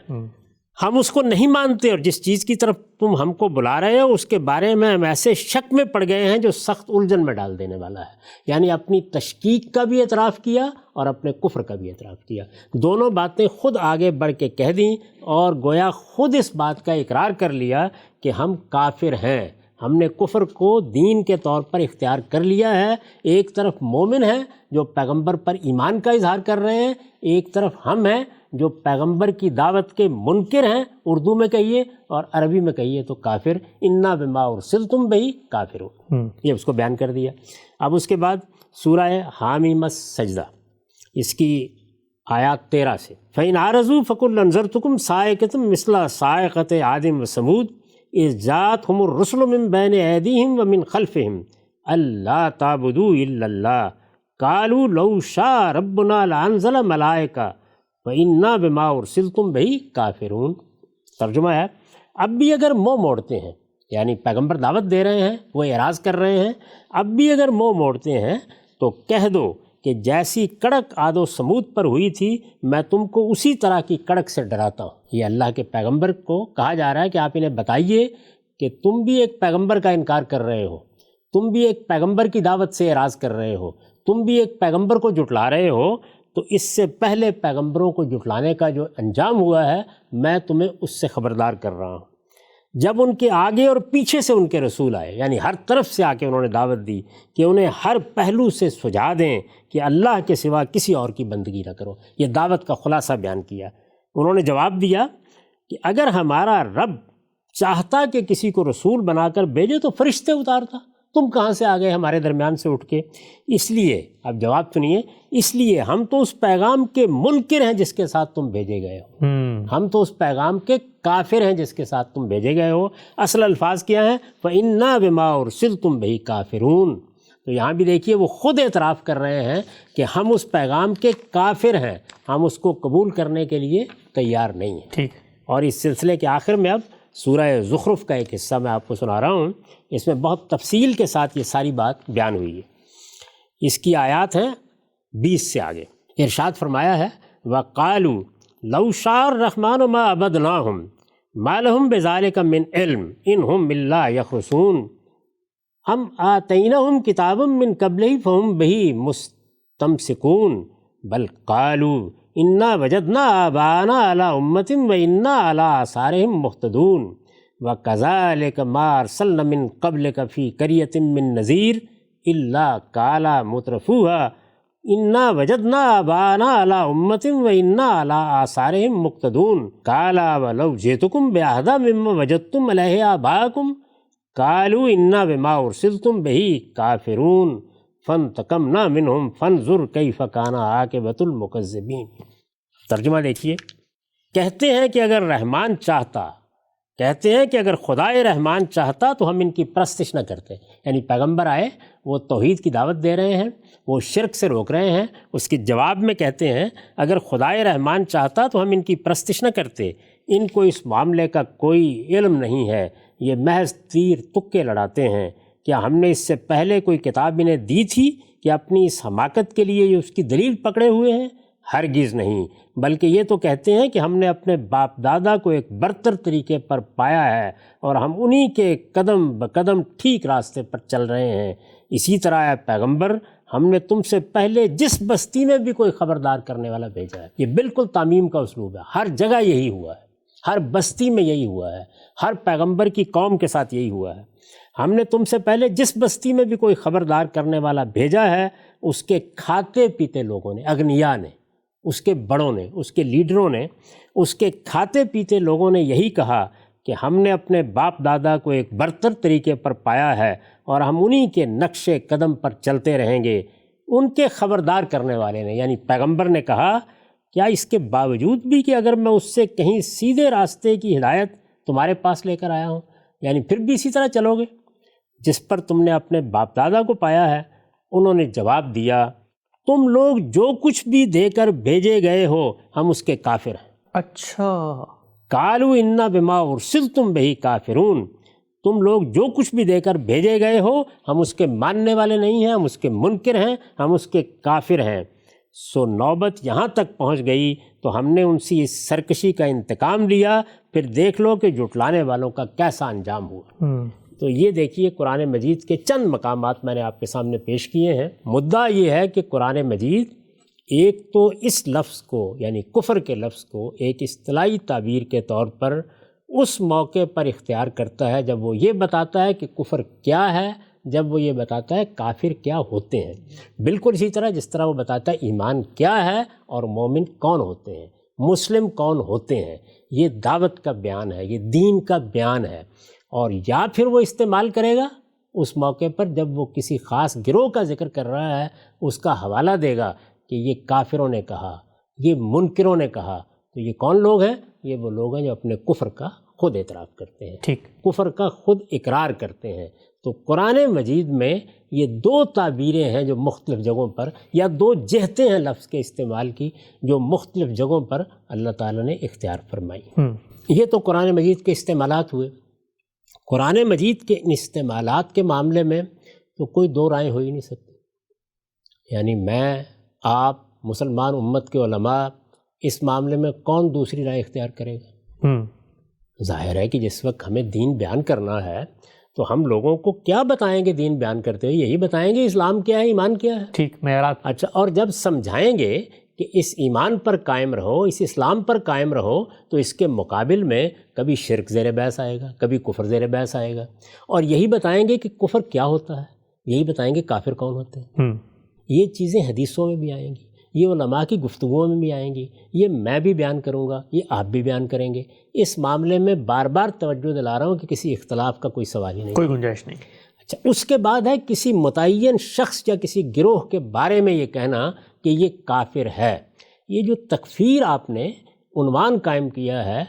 Speaker 2: ہم اس کو نہیں مانتے، اور جس چیز کی طرف تم ہم کو بلا رہے ہو اس کے بارے میں ہم ایسے شک میں پڑ گئے ہیں جو سخت الجھن میں ڈال دینے والا ہے۔ یعنی اپنی تشکیک کا بھی اعتراف کیا اور اپنے کفر کا بھی اعتراف کیا، دونوں باتیں خود آگے بڑھ کے کہہ دیں اور گویا خود اس بات کا اقرار کر لیا کہ ہم کافر ہیں، ہم نے کفر کو دین کے طور پر اختیار کر لیا ہے۔ ایک طرف مومن ہیں جو پیغمبر پر ایمان کا اظہار کر رہے ہیں، ایک طرف ہم ہیں جو پیغمبر کی دعوت کے منکر ہیں، اردو میں کہیے اور عربی میں کہیے تو کافر، انا بما ارسلتم بہ کافرون، یہ اس کو بیان کر دیا۔ اب اس کے بعد سورہ حامیم السجدہ، اس کی آیات 13 سے فَإِنْ عَرَضُوا فَقُلْ أَنذَرْتُكُمْ صَاعِقَةً مِثْلَ صَاعِقَةِ عَادٍ وَثَمُودَ إِذْ جَاءَتْهُمُ الرُّسُلُ مِنْ بَيْنِ أَيْدِيهِمْ وَمِنْ خَلْفِهِمْ أَلَّا تَعْبُدُوا إِلَّا اللَّهَ قَالُوا لَوْ شَاءَ رَبُّنَا لَأَنزَلَ مَلَائِكَةً وَإِنَّا بِمَا أُرْسِلْتُمْ بِهِ كَافِرُونَ۔ ترجمہ ہے اب بھی اگر منہ موڑتے ہیں، یعنی پیغمبر دعوت دے رہے ہیں، وہ اعراض کر رہے ہیں، اب بھی اگر منہ موڑتے ہیں تو کہہ دو کہ جیسی کڑک عاد و سمود پر ہوئی تھی میں تم کو اسی طرح کی کڑک سے ڈراتا ہوں۔ یہ اللہ کے پیغمبر کو کہا جا رہا ہے کہ آپ انہیں بتائیے کہ تم بھی ایک پیغمبر کا انکار کر رہے ہو، تم بھی ایک پیغمبر کی دعوت سے اعراض کر رہے ہو، تم بھی ایک پیغمبر کو جھٹلا رہے ہو، تو اس سے پہلے پیغمبروں کو جھٹلانے کا جو انجام ہوا ہے میں تمہیں اس سے خبردار کر رہا ہوں۔ جب ان کے آگے اور پیچھے سے ان کے رسول آئے، یعنی ہر طرف سے آ کے انہوں نے دعوت دی کہ انہیں ہر پہلو سے سجھا دیں کہ اللہ کے سوا کسی اور کی بندگی نہ کرو، یہ دعوت کا خلاصہ بیان کیا۔ انہوں نے جواب دیا کہ اگر ہمارا رب چاہتا کہ کسی کو رسول بنا کر بھیجے تو فرشتے اتارتا، تم کہاں سے آ گئے ہمارے درمیان سے اٹھ کے؟ اس لیے اب جواب سنیے، اس لیے ہم تو اس پیغام کے منکر ہیں جس کے ساتھ تم بھیجے گئے ہو، ہم تو اس پیغام کے کافر ہیں جس کے ساتھ تم بھیجے گئے ہو۔ اصل الفاظ کیا ہیں؟ فَإِنَّا بِمَا أُرْسِلْتُمْ بِهِ كَافِرُونَ۔ تو یہاں بھی دیکھیے وہ خود اعتراف کر رہے ہیں کہ ہم اس پیغام کے کافر ہیں، ہم اس کو قبول کرنے کے لیے تیار نہیں ہیں۔
Speaker 1: ٹھیک۔
Speaker 2: اور اس سلسلے کے آخر میں اب سورہ زخرف کا ایک حصہ میں آپ کو سنا رہا ہوں، اس میں بہت تفصیل کے ساتھ یہ ساری بات بیان ہوئی ہے۔ اس کی آیات ہیں 20 سے آگے۔ ارشاد فرمایا ہے وَقَالُوا لَوْ شَاءَ الرَّحْمَنُ مَا عَبَدْنَاهُمْ مَا لَهُمْ بِذَلِكَ مِنْ عِلْمٍ إِنْ هُمْ إِلَّا يَخْرُصُونَ أَمْ آتَيْنَاهُمْ كِتَابًا مِنْ قَبْلِهِ فَهُمْ بِهِ مُسْتَمْسِكُونَ بَلْ قَالُوا إِنَّا وَجَدْنَا آبَاءَنَا عَلَىٰ أُمَّةٍ وَإِنَّا عَلَىٰ آثَارِهِمْ مُهْتَدُونَ وَكَذَلِكَ مَا أَرْسَلْنَا مِنْ قَبْلِكَ فِي قَرْيَةٍ مِّن نَذِيرٍ إِلَّا قَالَ مُتْرَفُوهَا إِنَّا وَجَدْنَا آبَاءَنَا عَلَىٰ أُمَّةٍ وَإِنَّا عَلَىٰ آثَارِهِمْ مُقْتَدُونَ قَالَ وَلَوْ جِئْتُكُم بِأَهْدَىٰ مِمَّا وَجَدتُّمْ عَلَيْهِ آبَاءَكُمْ قَالُوا إِنَّا بِمَا أُرْسِلْتُمْ بِهِ كَافِرُونَ فَانْتَقَمْنَا مِنْهُمْ فَانظُرْ كَيْفَ كَانَ عَاقِبَةُ الْمُكَذِّبِينَ۔ ترجمہ دیکھیے، کہتے ہیں کہ اگر رحمان چاہتا، کہتے ہیں کہ اگر خدائے رحمان چاہتا تو ہم ان کی پرستش نہ کرتے۔ یعنی پیغمبر آئے، وہ توحید کی دعوت دے رہے ہیں، وہ شرک سے روک رہے ہیں، اس کے جواب میں کہتے ہیں اگر خدائے رحمان چاہتا تو ہم ان کی پرستش نہ کرتے، ان کو اس معاملے کا کوئی علم نہیں ہے، یہ محض تیر تکے لڑاتے ہیں۔ کیا ہم نے اس سے پہلے کوئی کتاب انہیں دی تھی کہ اپنی اس حماقت کے لیے یہ اس کی دلیل پکڑے ہوئے ہیں؟ ہرگز نہیں، بلکہ یہ تو کہتے ہیں کہ ہم نے اپنے باپ دادا کو ایک برتر طریقے پر پایا ہے اور ہم انہی کے قدم بقدم ٹھیک راستے پر چل رہے ہیں۔ اسی طرح اے پیغمبر، ہم نے تم سے پہلے جس بستی میں بھی کوئی خبردار کرنے والا بھیجا ہے۔ یہ بالکل تعمیم کا اسلوب ہے، ہر جگہ یہی ہوا ہے، ہر بستی میں یہی ہوا ہے، ہر پیغمبر کی قوم کے ساتھ یہی ہوا ہے۔ ہم نے تم سے پہلے جس بستی میں بھی کوئی خبردار کرنے والا بھیجا ہے، اس کے کھاتے پیتے لوگوں نے، اغنیاء نے، اس کے بڑوں نے، اس کے لیڈروں نے، اس کے کھاتے پیتے لوگوں نے یہی کہا کہ ہم نے اپنے باپ دادا کو ایک برتر طریقے پر پایا ہے اور ہم انہی کے نقش قدم پر چلتے رہیں گے۔ ان کے خبردار کرنے والے نے، یعنی پیغمبر نے کہا کیا اس کے باوجود بھی کہ اگر میں اس سے کہیں سیدھے راستے کی ہدایت تمہارے پاس لے کر آیا ہوں، یعنی پھر بھی اسی طرح چلو گے جس پر تم نے اپنے باپ دادا کو پایا ہے؟ انہوں نے جواب دیا تم لوگ جو کچھ بھی دے کر بھیجے گئے ہو ہم اس کے کافر ہیں۔
Speaker 1: اچھا،
Speaker 2: قالوا انا بما ارسلتم بہ کافرون، تم لوگ جو کچھ بھی دے کر بھیجے گئے ہو ہم اس کے ماننے والے نہیں ہیں، ہم اس کے منکر ہیں، ہم اس کے کافر ہیں۔ سو نوبت یہاں تک پہنچ گئی تو ہم نے ان سے اس سرکشی کا انتقام لیا، پھر دیکھ لو کہ جھٹلانے والوں کا کیسا انجام ہوا۔ تو یہ دیکھیے قرآن مجید کے چند مقامات میں نے آپ کے سامنے پیش کیے ہیں۔ مدعا یہ ہے کہ قرآن مجید ایک تو اس لفظ کو یعنی کفر کے لفظ کو ایک اصطلاحی تعبیر کے طور پر اس موقع پر اختیار کرتا ہے جب وہ یہ بتاتا ہے کہ کفر کیا ہے، جب وہ یہ بتاتا ہے کافر کیا ہوتے ہیں، بالکل اسی طرح جس طرح وہ بتاتا ہے ایمان کیا ہے اور مومن کون ہوتے ہیں، مسلم کون ہوتے ہیں۔ یہ دعوت کا بیان ہے، یہ دین کا بیان ہے۔ اور یا پھر وہ استعمال کرے گا اس موقع پر جب وہ کسی خاص گروہ کا ذکر کر رہا ہے، اس کا حوالہ دے گا کہ یہ کافروں نے کہا، یہ منکروں نے کہا۔ تو یہ کون لوگ ہیں؟ یہ وہ لوگ ہیں جو اپنے کفر کا خود اعتراف کرتے ہیں،
Speaker 1: ٹھیک،
Speaker 2: کفر کا خود اقرار کرتے ہیں۔ تو قرآن مجید میں یہ دو تعبیریں ہیں جو مختلف جگہوں پر، یا دو جہتیں ہیں لفظ کے استعمال کی جو مختلف جگہوں پر اللہ تعالیٰ نے اختیار فرمائی۔ یہ تو قرآن مجید کے استعمالات ہوئے۔ قرآن مجید کے ان استعمالات کے معاملے میں تو کوئی دو رائے ہو ہی نہیں سکتی۔ یعنی میں، آپ، مسلمان امت کے علماء، اس معاملے میں کون دوسری رائے اختیار کرے گا؟ ظاہر ہے کہ جس وقت ہمیں دین بیان کرنا ہے تو ہم لوگوں کو کیا بتائیں گے؟ دین بیان کرتے ہوئے یہی بتائیں گے اسلام کیا ہے، ایمان کیا ہے.
Speaker 1: ٹھیک، معیارات.
Speaker 2: اچھا، اور جب سمجھائیں گے کہ اس ایمان پر قائم رہو، اس اسلام پر قائم رہو، تو اس کے مقابل میں کبھی شرک زیر بحث آئے گا، کبھی کفر زیر بحث آئے گا. اور یہی بتائیں گے کہ کفر کیا ہوتا ہے، یہی بتائیں گے کافر کون ہوتے ہیں. یہ چیزیں حدیثوں میں بھی آئیں گی، یہ علماء کی گفتگوؤں میں بھی آئیں گی، یہ میں بھی بیان کروں گا، یہ آپ بھی بیان کریں گے. اس معاملے میں بار بار توجہ دلا رہا ہوں کہ کسی اختلاف کا کوئی سوال ہی نہیں،
Speaker 1: کوئی گنجائش نہیں.
Speaker 2: اچھا، اس کے بعد ہے کسی متعین شخص یا کسی گروہ کے بارے میں یہ کہنا کہ یہ کافر ہے. یہ جو تکفیر آپ نے عنوان قائم کیا ہے،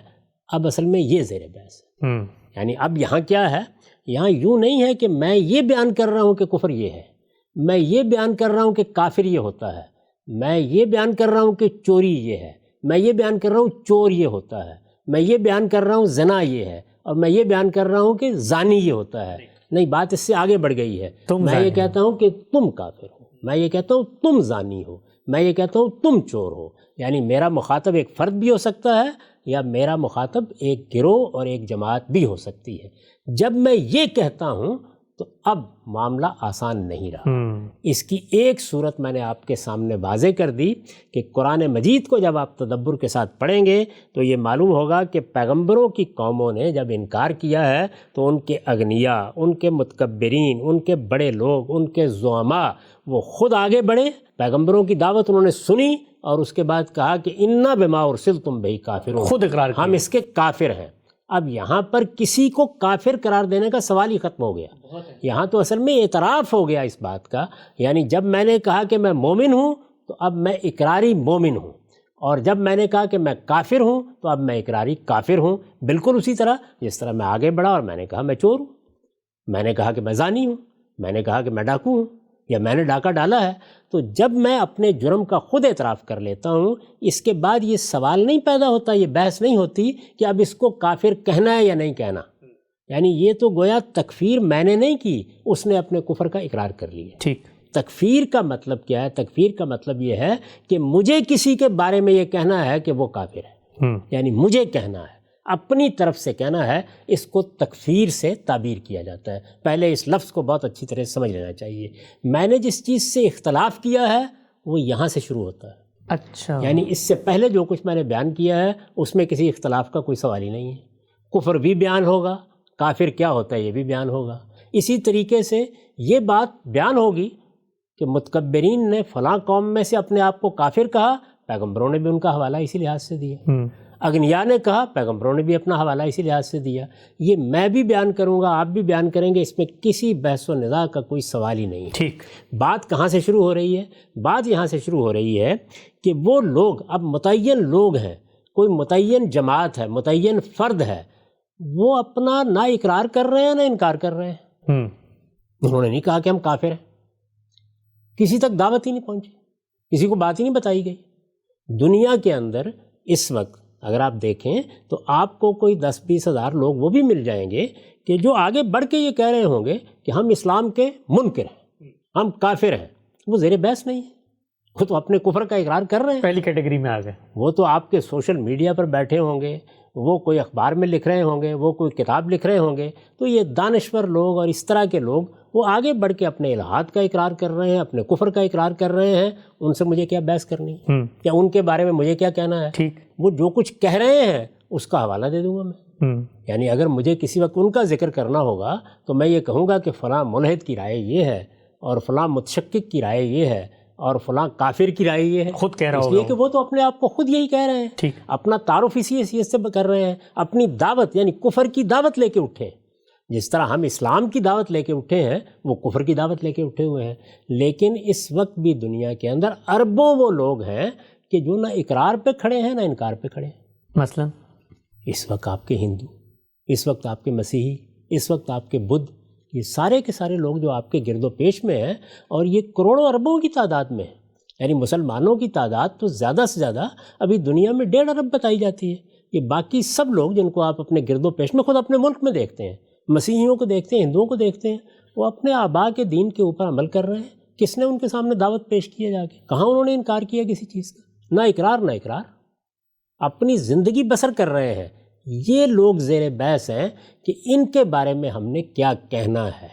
Speaker 2: اب اصل میں یہ زیر بحث ہے. یعنی اب یہاں کیا ہے، یہاں یوں نہیں ہے کہ میں یہ بیان کر رہا ہوں کہ کفر یہ ہے، میں یہ بیان کر رہا ہوں کہ کافر یہ ہوتا ہے، میں یہ بیان کر رہا ہوں کہ چوری یہ ہے، میں یہ بیان کر رہا ہوں چور یہ ہوتا ہے، میں یہ بیان کر رہا ہوں زنا یہ ہے، اور میں یہ بیان کر رہا ہوں کہ زانی یہ ہوتا ہے. نہیں، بات اس سے آگے بڑھ گئی ہے. میں یہ کہتا ہوں کہ تم کافر ہو، میں یہ کہتا ہوں تم زانی ہو، میں یہ کہتا ہوں تم چور ہو. یعنی میرا مخاطب ایک فرد بھی ہو سکتا ہے، یا میرا مخاطب ایک گروہ اور ایک جماعت بھی ہو سکتی ہے. جب میں یہ کہتا ہوں تو اب معاملہ آسان نہیں رہا. اس کی ایک صورت میں نے آپ کے سامنے واضح کر دی کہ قرآن مجید کو جب آپ تدبر کے ساتھ پڑھیں گے تو یہ معلوم ہوگا کہ پیغمبروں کی قوموں نے جب انکار کیا ہے تو ان کے اغنیاء، ان کے متکبرین، ان کے بڑے لوگ، ان کے زعماء، وہ خود آگے بڑھے، پیغمبروں کی دعوت انہوں نے سنی، اور اس کے بعد کہا کہ انا بما ارسلتم بہ کافرون،
Speaker 1: خود اقرار کیا،
Speaker 2: ہم اس کے کافر ہیں. اب یہاں پر کسی کو کافر قرار دینے کا سوال ہی ختم ہو گیا. یہاں تو اصل میں اعتراف ہو گیا اس بات کا. یعنی جب میں نے کہا کہ میں مومن ہوں تو اب میں اقراری مومن ہوں، اور جب میں نے کہا کہ میں کافر ہوں تو اب میں اقراری کافر ہوں. بالکل اسی طرح جس طرح میں آگے بڑھا اور میں نے کہا میں چور ہوں، میں نے کہا کہ میں زانی ہوں، میں نے کہا کہ میں ڈاکو ہوں، یا میں نے ڈاکہ ڈالا ہے. تو جب میں اپنے جرم کا خود اعتراف کر لیتا ہوں، اس کے بعد یہ سوال نہیں پیدا ہوتا، یہ بحث نہیں ہوتی کہ اب اس کو کافر کہنا ہے یا نہیں کہنا. یعنی یہ تو گویا تکفیر میں نے نہیں کی، اس نے اپنے کفر کا اقرار کر لیا.
Speaker 1: ٹھیک.
Speaker 2: تکفیر کا مطلب کیا ہے؟ تکفیر کا مطلب یہ ہے کہ مجھے کسی کے بارے میں یہ کہنا ہے کہ وہ کافر ہے. یعنی مجھے کہنا ہے، اپنی طرف سے کہنا ہے، اس کو تکفیر سے تعبیر کیا جاتا ہے. پہلے اس لفظ کو بہت اچھی طرح سمجھ لینا چاہیے. میں نے جس چیز سے اختلاف کیا ہے وہ یہاں سے شروع ہوتا ہے.
Speaker 1: اچھا،
Speaker 2: یعنی اس سے پہلے جو کچھ میں نے بیان کیا ہے اس میں کسی اختلاف کا کوئی سوال ہی نہیں ہے. کفر بھی بیان ہوگا، کافر کیا ہوتا ہے یہ بھی بیان ہوگا. اسی طریقے سے یہ بات بیان ہوگی کہ متکبرین نے فلاں قوم میں سے اپنے آپ کو کافر کہا، پیغمبروں نے بھی ان کا حوالہ اسی لحاظ سے دیا. اغنیاء نے کہا، پیغمبروں نے بھی اپنا حوالہ اسی لحاظ سے دیا. یہ میں بھی بیان کروں گا، آپ بھی بیان کریں گے، اس میں کسی بحث و نزاع کا کوئی سوال ہی نہیں ہے.
Speaker 1: ٹھیک.
Speaker 2: بات کہاں سے شروع ہو رہی ہے؟ بات یہاں سے شروع ہو رہی ہے کہ وہ لوگ اب متعین لوگ ہیں، کوئی متعین جماعت ہے، متعین فرد ہے، وہ اپنا نہ اقرار کر رہے ہیں نہ انکار کر رہے ہیں. انہوں نے نہیں کہا کہ ہم کافر ہیں، کسی تک دعوت ہی نہیں پہنچی، کسی کو بات ہی نہیں بتائی گئی. دنیا کے اندر اس وقت اگر آپ دیکھیں تو آپ کو کوئی 10-20 ہزار لوگ وہ بھی مل جائیں گے کہ جو آگے بڑھ کے یہ کہہ رہے ہوں گے کہ ہم اسلام کے منکر ہیں، ہم کافر ہیں. وہ زیر بحث نہیں ہے، وہ تو اپنے کفر کا اقرار کر رہے ہیں،
Speaker 1: پہلی کیٹیگری میں آ گئے.
Speaker 2: وہ تو آپ کے سوشل میڈیا پر بیٹھے ہوں گے، وہ کوئی اخبار میں لکھ رہے ہوں گے، وہ کوئی کتاب لکھ رہے ہوں گے. تو یہ دانشور لوگ اور اس طرح کے لوگ وہ آگے بڑھ کے اپنے الہات کا اقرار کر رہے ہیں، اپنے کفر کا اقرار کر رہے ہیں. ان سے مجھے کیا بحث کرنی ہے؟ کیا ان کے بارے میں مجھے کیا کہنا ہے؟
Speaker 1: ٹھیک.
Speaker 2: وہ جو کچھ کہہ رہے ہیں اس کا حوالہ دے دوں گا میں. یعنی اگر مجھے کسی وقت ان کا ذکر کرنا ہوگا تو میں یہ کہوں گا کہ فلاں ملحد کی رائے یہ ہے، اور فلاں متشکک کی رائے یہ ہے، اور فلاں کافر کی رائے یہ ہے.
Speaker 1: خود کہہ رہا ہوگا،
Speaker 2: اس لیے کہ وہ تو اپنے آپ کو خود یہی کہہ رہے ہیں.
Speaker 1: ٹھیک.
Speaker 2: اپنا تعارف اسی حیثیت سے کر رہے ہیں، اپنی دعوت یعنی کفر کی دعوت لے کے اٹھے. جس طرح ہم اسلام کی دعوت لے کے اٹھے ہیں وہ کفر کی دعوت لے کے اٹھے ہوئے ہیں. لیکن اس وقت بھی دنیا کے اندر اربوں وہ لوگ ہیں کہ جو نہ اقرار پہ کھڑے ہیں نہ انکار پہ کھڑے ہیں.
Speaker 1: مثلا
Speaker 2: اس وقت آپ کے ہندو، اس وقت آپ کے مسیحی، اس وقت آپ کے بدھ، یہ سارے کے سارے لوگ جو آپ کے گرد و پیش میں ہیں، اور یہ کروڑوں اربوں کی تعداد میں ہیں. یعنی مسلمانوں کی تعداد تو زیادہ سے زیادہ ابھی دنیا میں 1.5 ارب بتائی جاتی ہے. یہ باقی سب لوگ جن کو آپ اپنے گرد و پیش میں خود اپنے ملک میں دیکھتے ہیں، مسیحیوں کو دیکھتے ہیں، ہندوؤں کو دیکھتے ہیں، وہ اپنے آباء کے دین کے اوپر عمل کر رہے ہیں، کس نے ان کے سامنے دعوت پیش کیا جا کے؟ کہاں انہوں نے انکار کیا کسی چیز کا؟ نہ اقرار، اپنی زندگی بسر کر رہے ہیں۔ یہ لوگ زیر بحث ہیں کہ ان کے بارے میں ہم نے کیا کہنا ہے۔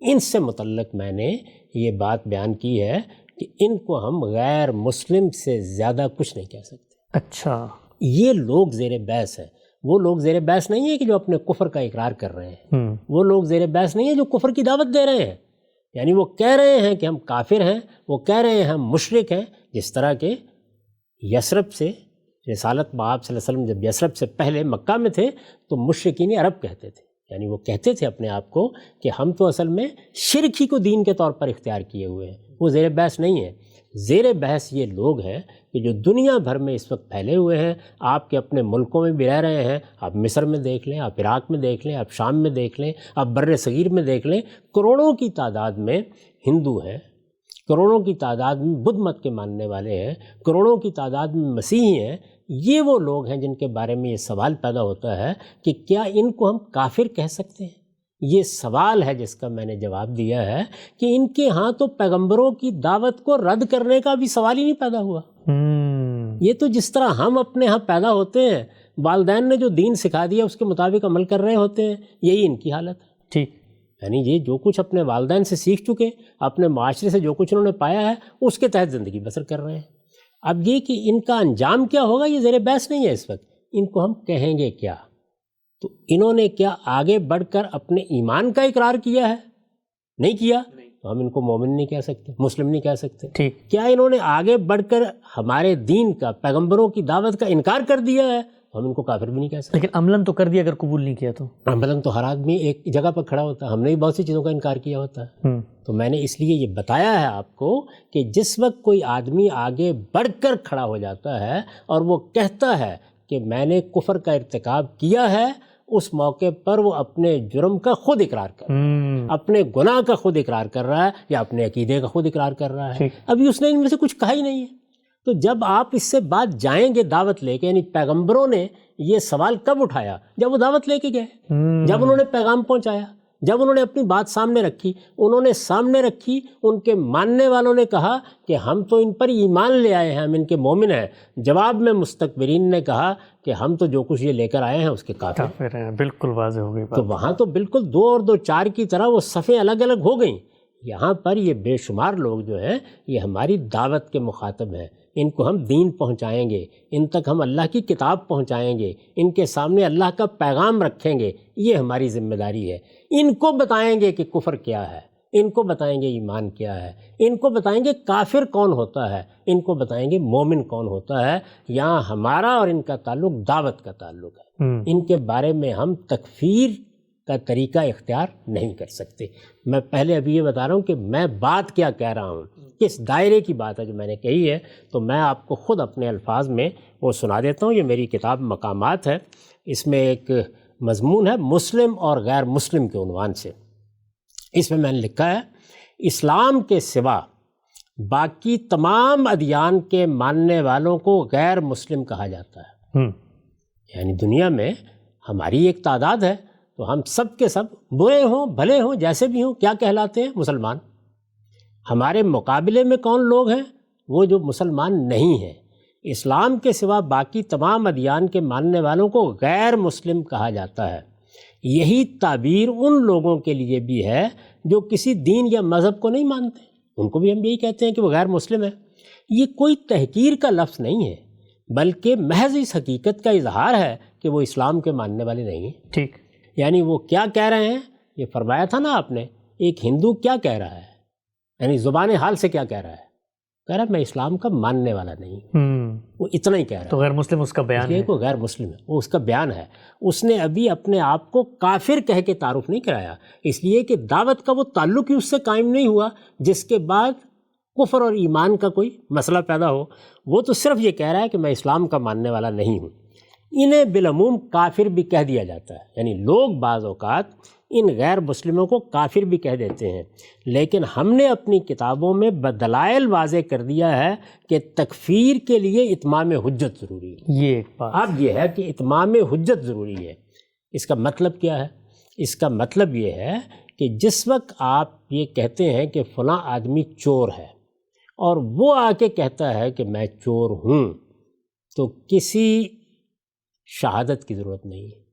Speaker 2: ان سے متعلق میں نے یہ بات بیان کی ہے کہ ان کو ہم غیر مسلم سے زیادہ کچھ نہیں کہہ سکتے۔
Speaker 1: اچھا،
Speaker 2: یہ لوگ زیر بحث ہیں۔ وہ لوگ زیر بحث نہیں ہیں کہ جو اپنے کفر کا اقرار کر رہے ہیں، وہ لوگ زیر بحث نہیں ہیں جو کفر کی دعوت دے رہے ہیں، یعنی وہ کہہ رہے ہیں کہ ہم کافر ہیں، وہ کہہ رہے ہیں ہم مشرک ہیں، جس طرح کہ یثرب سے رسالت باب صلی اللہ علیہ وسلم جب یثرب سے پہلے مکہ میں تھے تو مشرکین عرب کہتے تھے، یعنی وہ کہتے تھے اپنے آپ کو کہ ہم تو اصل میں شرک ہی کو دین کے طور پر اختیار کیے ہوئے ہیں۔ وہ زیر بحث نہیں ہے۔ زیر بحث یہ لوگ ہیں کہ جو دنیا بھر میں اس وقت پھیلے ہوئے ہیں، آپ کے اپنے ملکوں میں بھی رہ رہے ہیں، آپ مصر میں دیکھ لیں، آپ عراق میں دیکھ لیں، آپ شام میں دیکھ لیں، آپ بر صغیر میں دیکھ لیں، کروڑوں کی تعداد میں ہندو ہیں، کروڑوں کی تعداد میں بدھ مت کے ماننے والے ہیں، کروڑوں کی تعداد میں مسیحی ہیں۔ یہ وہ لوگ ہیں جن کے بارے میں یہ سوال پیدا ہوتا ہے کہ کیا ان کو ہم کافر کہہ سکتے ہیں؟ یہ سوال ہے جس کا میں نے جواب دیا ہے کہ ان کے ہاں تو پیغمبروں کی دعوت کو رد کرنے کا بھی سوال ہی نہیں پیدا ہوا۔ یہ تو جس طرح ہم اپنے ہاں پیدا ہوتے ہیں، والدین نے جو دین سکھا دیا اس کے مطابق عمل کر رہے ہوتے ہیں، یہی ان کی حالت ہے۔
Speaker 1: ٹھیک،
Speaker 2: یعنی یہ جو کچھ اپنے والدین سے سیکھ چکے، اپنے معاشرے سے جو کچھ انہوں نے پایا ہے، اس کے تحت زندگی بسر کر رہے ہیں۔ اب یہ کہ ان کا انجام کیا ہوگا یہ زیر بحث نہیں ہے اس وقت۔ ان کو ہم کہیں گے کیا؟ تو انہوں نے کیا آگے بڑھ کر اپنے ایمان کا اقرار کیا ہے؟ نہیں کیا تو ہم ان کو مومن نہیں کہہ سکتے، مسلم نہیں کہہ سکتے۔
Speaker 1: ٹھیک،
Speaker 2: کیا انہوں نے آگے بڑھ کر ہمارے دین کا، پیغمبروں کی دعوت کا انکار کر دیا ہے تو ہم ان کو کافر بھی نہیں کہہ سکتے۔
Speaker 1: لیکن عملاً تو کر دیا، اگر قبول نہیں کیا تو
Speaker 2: عملاً تو ہر آدمی ایک جگہ پر کھڑا ہوتا ہے، ہم نے بھی بہت سی چیزوں کا انکار کیا ہوتا ہے۔ تو میں نے اس لیے یہ بتایا ہے آپ کو کہ جس وقت کوئی آدمی آگے بڑھ کر کھڑا ہو جاتا ہے اور وہ کہتا ہے کہ میں نے کفر کا ارتکاب کیا ہے، اس موقع پر وہ اپنے جرم کا خود اقرار کر رہا ہے، اپنے گناہ کا خود اقرار کر رہا ہے، یا اپنے عقیدے کا خود اقرار کر رہا ہے۔ ابھی اس نے ان میں سے کچھ کہا ہی نہیں ہے۔ تو جب آپ اس سے بات جائیں گے دعوت لے کے، یعنی پیغمبروں نے یہ سوال کب اٹھایا؟ جب وہ دعوت لے کے گئے، جب انہوں نے پیغام پہنچایا، جب انہوں نے اپنی بات سامنے رکھی، انہوں نے سامنے رکھی، ان کے ماننے والوں نے کہا کہ ہم تو ان پر ایمان لے آئے ہیں، ہم ان کے مومن ہیں۔ جواب میں مستکبرین نے کہا کہ ہم تو جو کچھ یہ لے کر آئے ہیں اس کے کافر ہیں۔
Speaker 1: بالکل واضح ہو گئی بات۔
Speaker 2: تو وہاں تو بالکل 2 اور 2 4 کی طرح وہ صفیں الگ الگ ہو گئیں۔ یہاں پر یہ بے شمار لوگ جو ہیں یہ ہماری دعوت کے مخاطب ہیں، ان کو ہم دین پہنچائیں گے، ان تک ہم اللہ کی کتاب پہنچائیں گے، ان کے سامنے اللہ کا پیغام رکھیں گے، یہ ہماری ذمہ داری ہے۔ ان کو بتائیں گے کہ کفر کیا ہے، ان کو بتائیں گے ایمان کیا ہے، ان کو بتائیں گے کافر کون ہوتا ہے، ان کو بتائیں گے مومن کون ہوتا ہے۔ یہاں ہمارا اور ان کا تعلق دعوت کا تعلق ہے۔ ان کے بارے میں ہم تکفیر کا طریقہ اختیار نہیں کر سکتے۔ میں پہلے ابھی یہ بتا رہا ہوں کہ میں بات کیا کہہ رہا ہوں، کس دائرے کی بات ہے جو میں نے کہی ہے، تو میں آپ کو خود اپنے الفاظ میں وہ سنا دیتا ہوں۔ یہ میری کتاب مقامات ہے، اس میں ایک مضمون ہے مسلم اور غیر مسلم کے عنوان سے۔ اس میں نے لکھا ہے، اسلام کے سوا باقی تمام ادیان کے ماننے والوں کو غیر مسلم کہا جاتا ہے۔ یعنی دنیا میں ہماری ایک تعداد ہے، تو ہم سب کے سب برے ہوں بھلے ہوں جیسے بھی ہوں کیا کہلاتے ہیں؟ مسلمان۔ ہمارے مقابلے میں کون لوگ ہیں؟ وہ جو مسلمان نہیں ہیں۔ اسلام کے سوا باقی تمام ادیان کے ماننے والوں کو غیر مسلم کہا جاتا ہے۔ یہی تعبیر ان لوگوں کے لیے بھی ہے جو کسی دین یا مذہب کو نہیں مانتے، ان کو بھی ہم یہی کہتے ہیں کہ وہ غیر مسلم ہے۔ یہ کوئی تحقیر کا لفظ نہیں ہے، بلکہ محض اس حقیقت کا اظہار ہے کہ وہ اسلام کے ماننے والے نہیں ہیں۔
Speaker 1: ٹھیک،
Speaker 2: یعنی وہ کیا کہہ رہے ہیں؟ یہ فرمایا تھا نا آپ نے، ایک ہندو کیا کہہ رہا ہے، یعنی زبان حال سے کیا کہہ رہا ہے؟ کہہ رہا ہے میں اسلام کا ماننے والا نہیں ہوں، وہ اتنا ہی کہہ رہا ہے۔
Speaker 1: تو غیر مسلم اس کا بیان ہے،
Speaker 2: وہ غیر مسلم ہے، وہ اس کا بیان ہے۔ اس نے ابھی اپنے آپ کو کافر کہہ کے تعارف نہیں کرایا، اس لیے کہ دعوت کا وہ تعلق ہی اس سے قائم نہیں ہوا جس کے بعد کفر اور ایمان کا کوئی مسئلہ پیدا ہو۔ وہ تو صرف یہ کہہ رہا ہے کہ میں اسلام کا ماننے والا نہیں ہوں۔ انہیں بالعموم کافر بھی کہہ دیا جاتا ہے، یعنی لوگ بعض اوقات ان غیر مسلموں کو کافر بھی کہہ دیتے ہیں، لیکن ہم نے اپنی کتابوں میں بدلائل واضح کر دیا ہے کہ تکفیر کے لیے اتمام حجت ضروری ہے۔
Speaker 1: یہ ایک بات
Speaker 2: اب یہ ہے کہ اتمام حجت ضروری ہے۔ اس کا مطلب کیا ہے؟ اس کا مطلب یہ ہے کہ جس وقت آپ یہ کہتے ہیں کہ فلاں آدمی چور ہے اور وہ آ کے کہتا ہے کہ میں چور ہوں، تو کسی شہادت کی ضرورت نہیں ہے،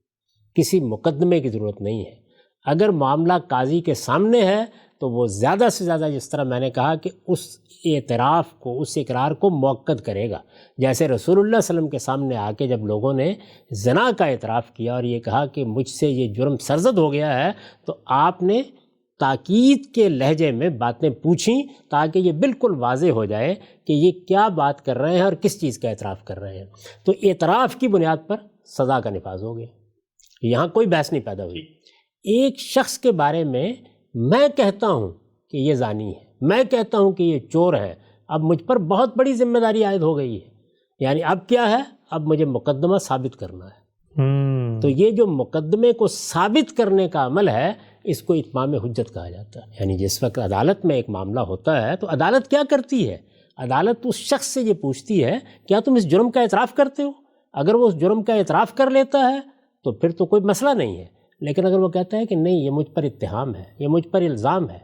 Speaker 2: کسی مقدمے کی ضرورت نہیں ہے۔ اگر معاملہ قاضی کے سامنے ہے تو وہ زیادہ سے زیادہ، جس طرح میں نے کہا کہ اس اعتراف کو، اس اقرار کو مؤکد کرے گا۔ جیسے رسول اللہ صلی اللہ علیہ وسلم کے سامنے آ کے جب لوگوں نے زنا کا اعتراف کیا اور یہ کہا کہ مجھ سے یہ جرم سرزد ہو گیا ہے، تو آپ نے تاکید کے لہجے میں باتیں پوچھیں تاکہ یہ بالکل واضح ہو جائے کہ یہ کیا بات کر رہے ہیں اور کس چیز کا اعتراف کر رہے ہیں۔ تو اعتراف کی بنیاد پر سزا کا نفاذ ہو گیا، یہاں کوئی بحث نہیں پیدا ہوئی۔ ایک شخص کے بارے میں میں کہتا ہوں کہ یہ زانی ہے، میں کہتا ہوں کہ یہ چور ہے، اب مجھ پر بہت بڑی ذمہ داری عائد ہو گئی ہے، یعنی اب کیا ہے، اب مجھے مقدمہ ثابت کرنا ہے۔ تو یہ جو مقدمے کو ثابت کرنے کا عمل ہے، اس کو اتمام حجت کہا جاتا ہے۔ یعنی جس وقت عدالت میں ایک معاملہ ہوتا ہے تو عدالت کیا کرتی ہے؟ عدالت اس شخص سے یہ پوچھتی ہے کیا تم اس جرم کا اعتراف کرتے ہو؟ اگر وہ اس جرم کا اعتراف کر لیتا ہے تو پھر تو کوئی مسئلہ نہیں ہے، لیکن اگر وہ کہتا ہے کہ نہیں، یہ مجھ پر اتہام ہے، یہ مجھ پر الزام ہے،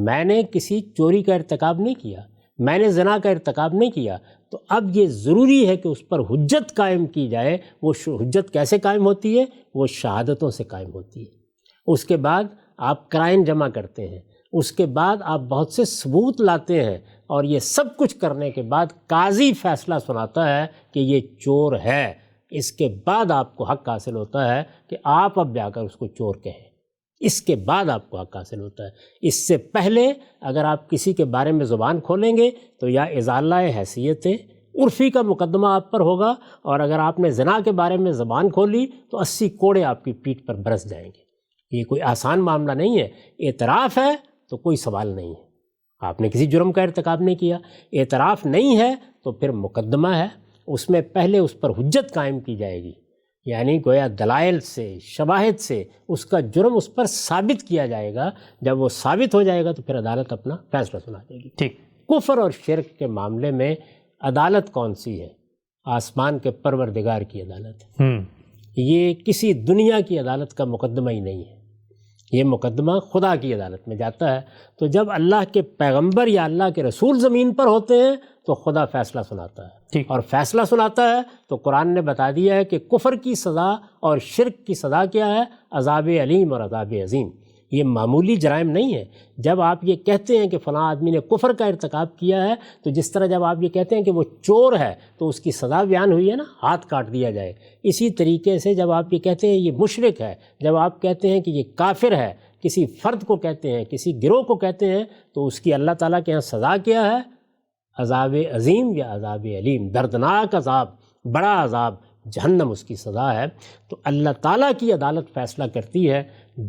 Speaker 2: میں نے کسی چوری کا ارتکاب نہیں کیا، میں نے زنا کا ارتکاب نہیں کیا، تو اب یہ ضروری ہے کہ اس پر حجت قائم کی جائے۔ وہ حجت کیسے قائم ہوتی ہے؟ وہ شہادتوں سے قائم ہوتی ہے۔ اس کے بعد آپ قرائن جمع کرتے ہیں، اس کے بعد آپ بہت سے ثبوت لاتے ہیں، اور یہ سب کچھ کرنے کے بعد قاضی فیصلہ سناتا ہے کہ یہ چور ہے۔ اس کے بعد آپ کو حق حاصل ہوتا ہے کہ آپ اب جا کر اس کو چور کہیں، اس کے بعد آپ کو حق حاصل ہوتا ہے۔ اس سے پہلے اگر آپ کسی کے بارے میں زبان کھولیں گے تو یا ازالہ حیثیت عرفی کا مقدمہ آپ پر ہوگا، اور اگر آپ نے زنا کے بارے میں زبان کھولی تو 80 کوڑے آپ کی پیٹھ پر برس جائیں گے۔ یہ کوئی آسان معاملہ نہیں ہے۔ اعتراف ہے تو کوئی سوال نہیں ہے، آپ نے کسی جرم کا ارتکاب نہیں کیا۔ اعتراف نہیں ہے تو پھر مقدمہ ہے، اس میں پہلے اس پر حجت قائم کی جائے گی، یعنی گویا دلائل سے، شواہد سے اس کا جرم اس پر ثابت کیا جائے گا۔ جب وہ ثابت ہو جائے گا تو پھر عدالت اپنا فیصلہ سنا دے گی۔
Speaker 1: ٹھیک۔
Speaker 2: کفر اور شرک کے معاملے میں عدالت کون سی ہے؟ آسمان کے پروردگار کی عدالت ہے۔ یہ کسی دنیا کی عدالت کا مقدمہ ہی نہیں ہے، یہ مقدمہ خدا کی عدالت میں جاتا ہے۔ تو جب اللہ کے پیغمبر یا اللہ کے رسول زمین پر ہوتے ہیں تو خدا فیصلہ سناتا ہے، اور فیصلہ سناتا ہے تو قرآن نے بتا دیا ہے کہ کفر کی سزا اور شرک کی سزا کیا ہے؟ عذاب علیم اور عذاب عظیم۔ یہ معمولی جرائم نہیں ہے۔ جب آپ یہ کہتے ہیں کہ فلاں آدمی نے کفر کا ارتکاب کیا ہے، تو جس طرح جب آپ یہ کہتے ہیں کہ وہ چور ہے تو اس کی سزا بیان ہوئی ہے نا، ہاتھ کاٹ دیا جائے، اسی طریقے سے جب آپ یہ کہتے ہیں یہ مشرک ہے، جب آپ کہتے ہیں کہ یہ کافر ہے، کسی فرد کو کہتے ہیں، کسی گروہ کو کہتے ہیں، تو اس کی اللہ تعالیٰ کے یہاں سزا کیا ہے؟ عذاب عظیم یا عذاب علیم، دردناک عذاب، بڑا عذاب، جہنم اس کی سزا ہے۔ تو اللہ تعالیٰ کی عدالت فیصلہ کرتی ہے،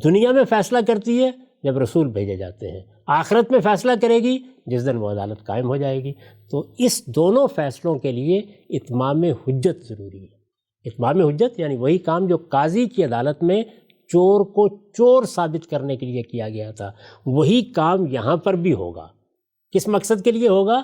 Speaker 2: دنیا میں فیصلہ کرتی ہے جب رسول بھیجے جاتے ہیں، آخرت میں فیصلہ کرے گی جس دن وہ عدالت قائم ہو جائے گی۔ تو اس دونوں فیصلوں کے لیے اتمام حجت ضروری ہے۔ اتمام حجت یعنی وہی کام جو قاضی کی عدالت میں چور کو چور ثابت کرنے کے لیے کیا گیا تھا، وہی کام یہاں پر بھی ہوگا۔ کس مقصد کے لیے ہوگا؟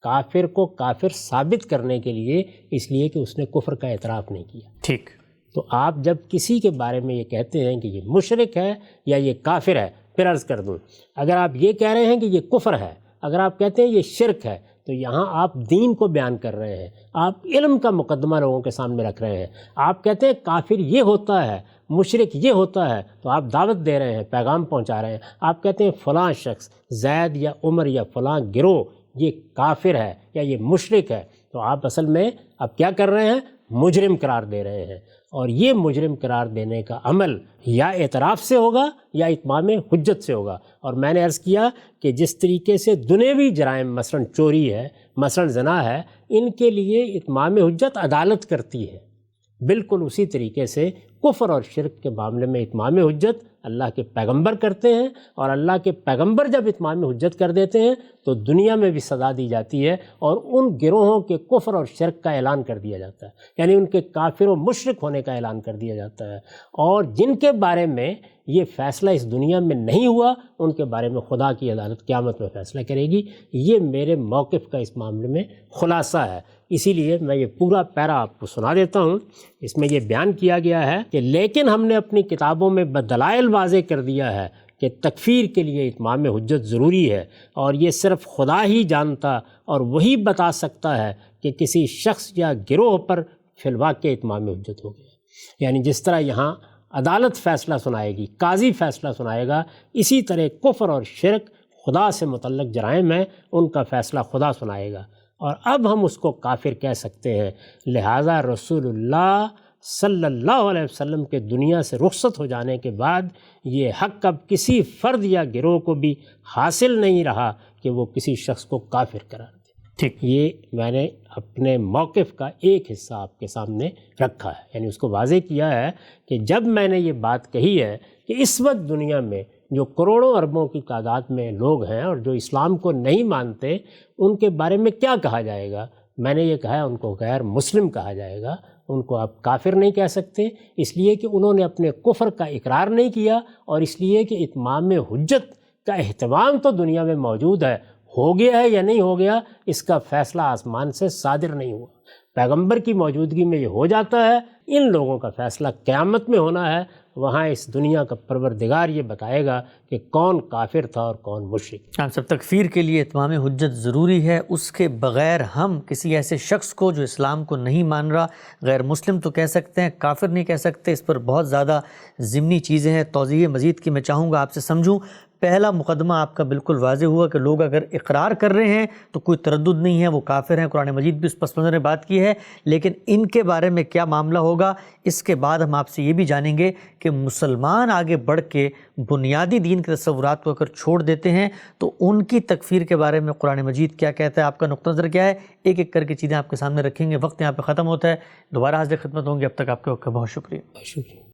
Speaker 2: کافر کو کافر ثابت کرنے کے لیے، اس لیے کہ اس نے کفر کا اعتراف نہیں کیا۔
Speaker 1: ٹھیک۔
Speaker 2: تو آپ جب کسی کے بارے میں یہ کہتے ہیں کہ یہ مشرک ہے یا یہ کافر ہے، پھر عرض کر دوں، اگر آپ یہ کہہ رہے ہیں کہ یہ کفر ہے، اگر آپ کہتے ہیں یہ شرک ہے، تو یہاں آپ دین کو بیان کر رہے ہیں، آپ علم کا مقدمہ لوگوں کے سامنے رکھ رہے ہیں۔ آپ کہتے ہیں کافر یہ ہوتا ہے، مشرک یہ ہوتا ہے، تو آپ دعوت دے رہے ہیں، پیغام پہنچا رہے ہیں۔ آپ کہتے ہیں فلاں شخص زید یا عمر یا فلاں گروہ یہ کافر ہے یا یہ مشرک ہے، تو آپ اصل میں اب کیا کر رہے ہیں؟ مجرم قرار دے رہے ہیں۔ اور یہ مجرم قرار دینے کا عمل یا اعتراف سے ہوگا یا اتمام حجت سے ہوگا۔ اور میں نے عرض کیا کہ جس طریقے سے دنیوی جرائم مثلا چوری ہے، مثلا زنا ہے، ان کے لیے اتمام حجت عدالت کرتی ہے، بالکل اسی طریقے سے کفر اور شرک کے معاملے میں اتمام حجت اللہ کے پیغمبر کرتے ہیں، اور اللہ کے پیغمبر جب اتمام حجت کر دیتے ہیں تو دنیا میں بھی سزا دی جاتی ہے، اور ان گروہوں کے کفر اور شرک کا اعلان کر دیا جاتا ہے، یعنی ان کے کافر و مشرک ہونے کا اعلان کر دیا جاتا ہے۔ اور جن کے بارے میں یہ فیصلہ اس دنیا میں نہیں ہوا، ان کے بارے میں خدا کی عدالت قیامت میں فیصلہ کرے گی۔ یہ میرے موقف کا اس معاملے میں خلاصہ ہے۔ اسی لیے میں یہ پورا پیرا آپ کو سنا دیتا ہوں۔ اس میں یہ بیان کیا گیا ہے کہ لیکن ہم نے اپنی کتابوں میں بدلائل واضح کر دیا ہے کہ تکفیر کے لیے اتمام حجت ضروری ہے، اور یہ صرف خدا ہی جانتا اور وہی بتا سکتا ہے کہ کسی شخص یا گروہ پر فی الواقع اتمام حجت ہو گیا۔ یعنی جس طرح یہاں عدالت فیصلہ سنائے گی، قاضی فیصلہ سنائے گا، اسی طرح کفر اور شرک خدا سے متعلق جرائم ہیں، ان کا فیصلہ خدا سنائے گا، اور اب ہم اس کو کافر کہہ سکتے ہیں۔ لہٰذا رسول اللہ صلی اللہ علیہ وسلم کے دنیا سے رخصت ہو جانے کے بعد یہ حق اب کسی فرد یا گروہ کو بھی حاصل نہیں رہا کہ وہ کسی شخص کو کافر قرار دے۔
Speaker 1: ٹھیک،
Speaker 2: یہ میں نے اپنے موقف کا ایک حصہ آپ کے سامنے رکھا ہے، یعنی اس کو واضح کیا ہے کہ جب میں نے یہ بات کہی ہے کہ اس وقت دنیا میں جو کروڑوں اربوں کی تعداد میں لوگ ہیں اور جو اسلام کو نہیں مانتے، ان کے بارے میں کیا کہا جائے گا، میں نے یہ کہا ہے ان کو غیر مسلم کہا جائے گا، ان کو آپ کافر نہیں کہہ سکتے، اس لیے کہ انہوں نے اپنے کفر کا اقرار نہیں کیا، اور اس لیے کہ اتمام حجت کا اہتمام تو دنیا میں موجود ہے، ہو گیا ہے یا نہیں ہو گیا اس کا فیصلہ آسمان سے صادر نہیں ہوا، پیغمبر کی موجودگی میں یہ ہو جاتا ہے۔ ان لوگوں کا فیصلہ قیامت میں ہونا ہے، وہاں اس دنیا کا پروردگار یہ بتائے گا کہ کون کافر تھا اور کون مشرک۔
Speaker 1: ہم سب تکفیر کے لیے اتمام حجت ضروری ہے، اس کے بغیر ہم کسی ایسے شخص کو جو اسلام کو نہیں مان رہا غیر مسلم تو کہہ سکتے ہیں، کافر نہیں کہہ سکتے۔ اس پر بہت زیادہ ضمنی چیزیں ہیں، توضیح مزید کی میں چاہوں گا آپ سے سمجھوں۔ پہلا مقدمہ آپ کا بالکل واضح ہوا کہ لوگ اگر اقرار کر رہے ہیں تو کوئی تردد نہیں ہے، وہ کافر ہیں، قرآن مجید بھی اس پس منظر میں بات کی ہے، لیکن ان کے بارے میں کیا معاملہ ہوگا اس کے بعد ہم آپ سے یہ بھی جانیں گے کہ مسلمان آگے بڑھ کے بنیادی دین کے تصورات کو اگر چھوڑ دیتے ہیں تو ان کی تکفیر کے بارے میں قرآن مجید کیا کہتا ہے، آپ کا نقطہ نظر کیا ہے، ایک ایک کر کے چیزیں آپ کے سامنے رکھیں گے۔ وقت یہاں پہ ختم ہوتا ہے، دوبارہ حاضر خدمت ہوں گے، اب تک آپ کا بہت شکریہ۔
Speaker 2: شکریہ۔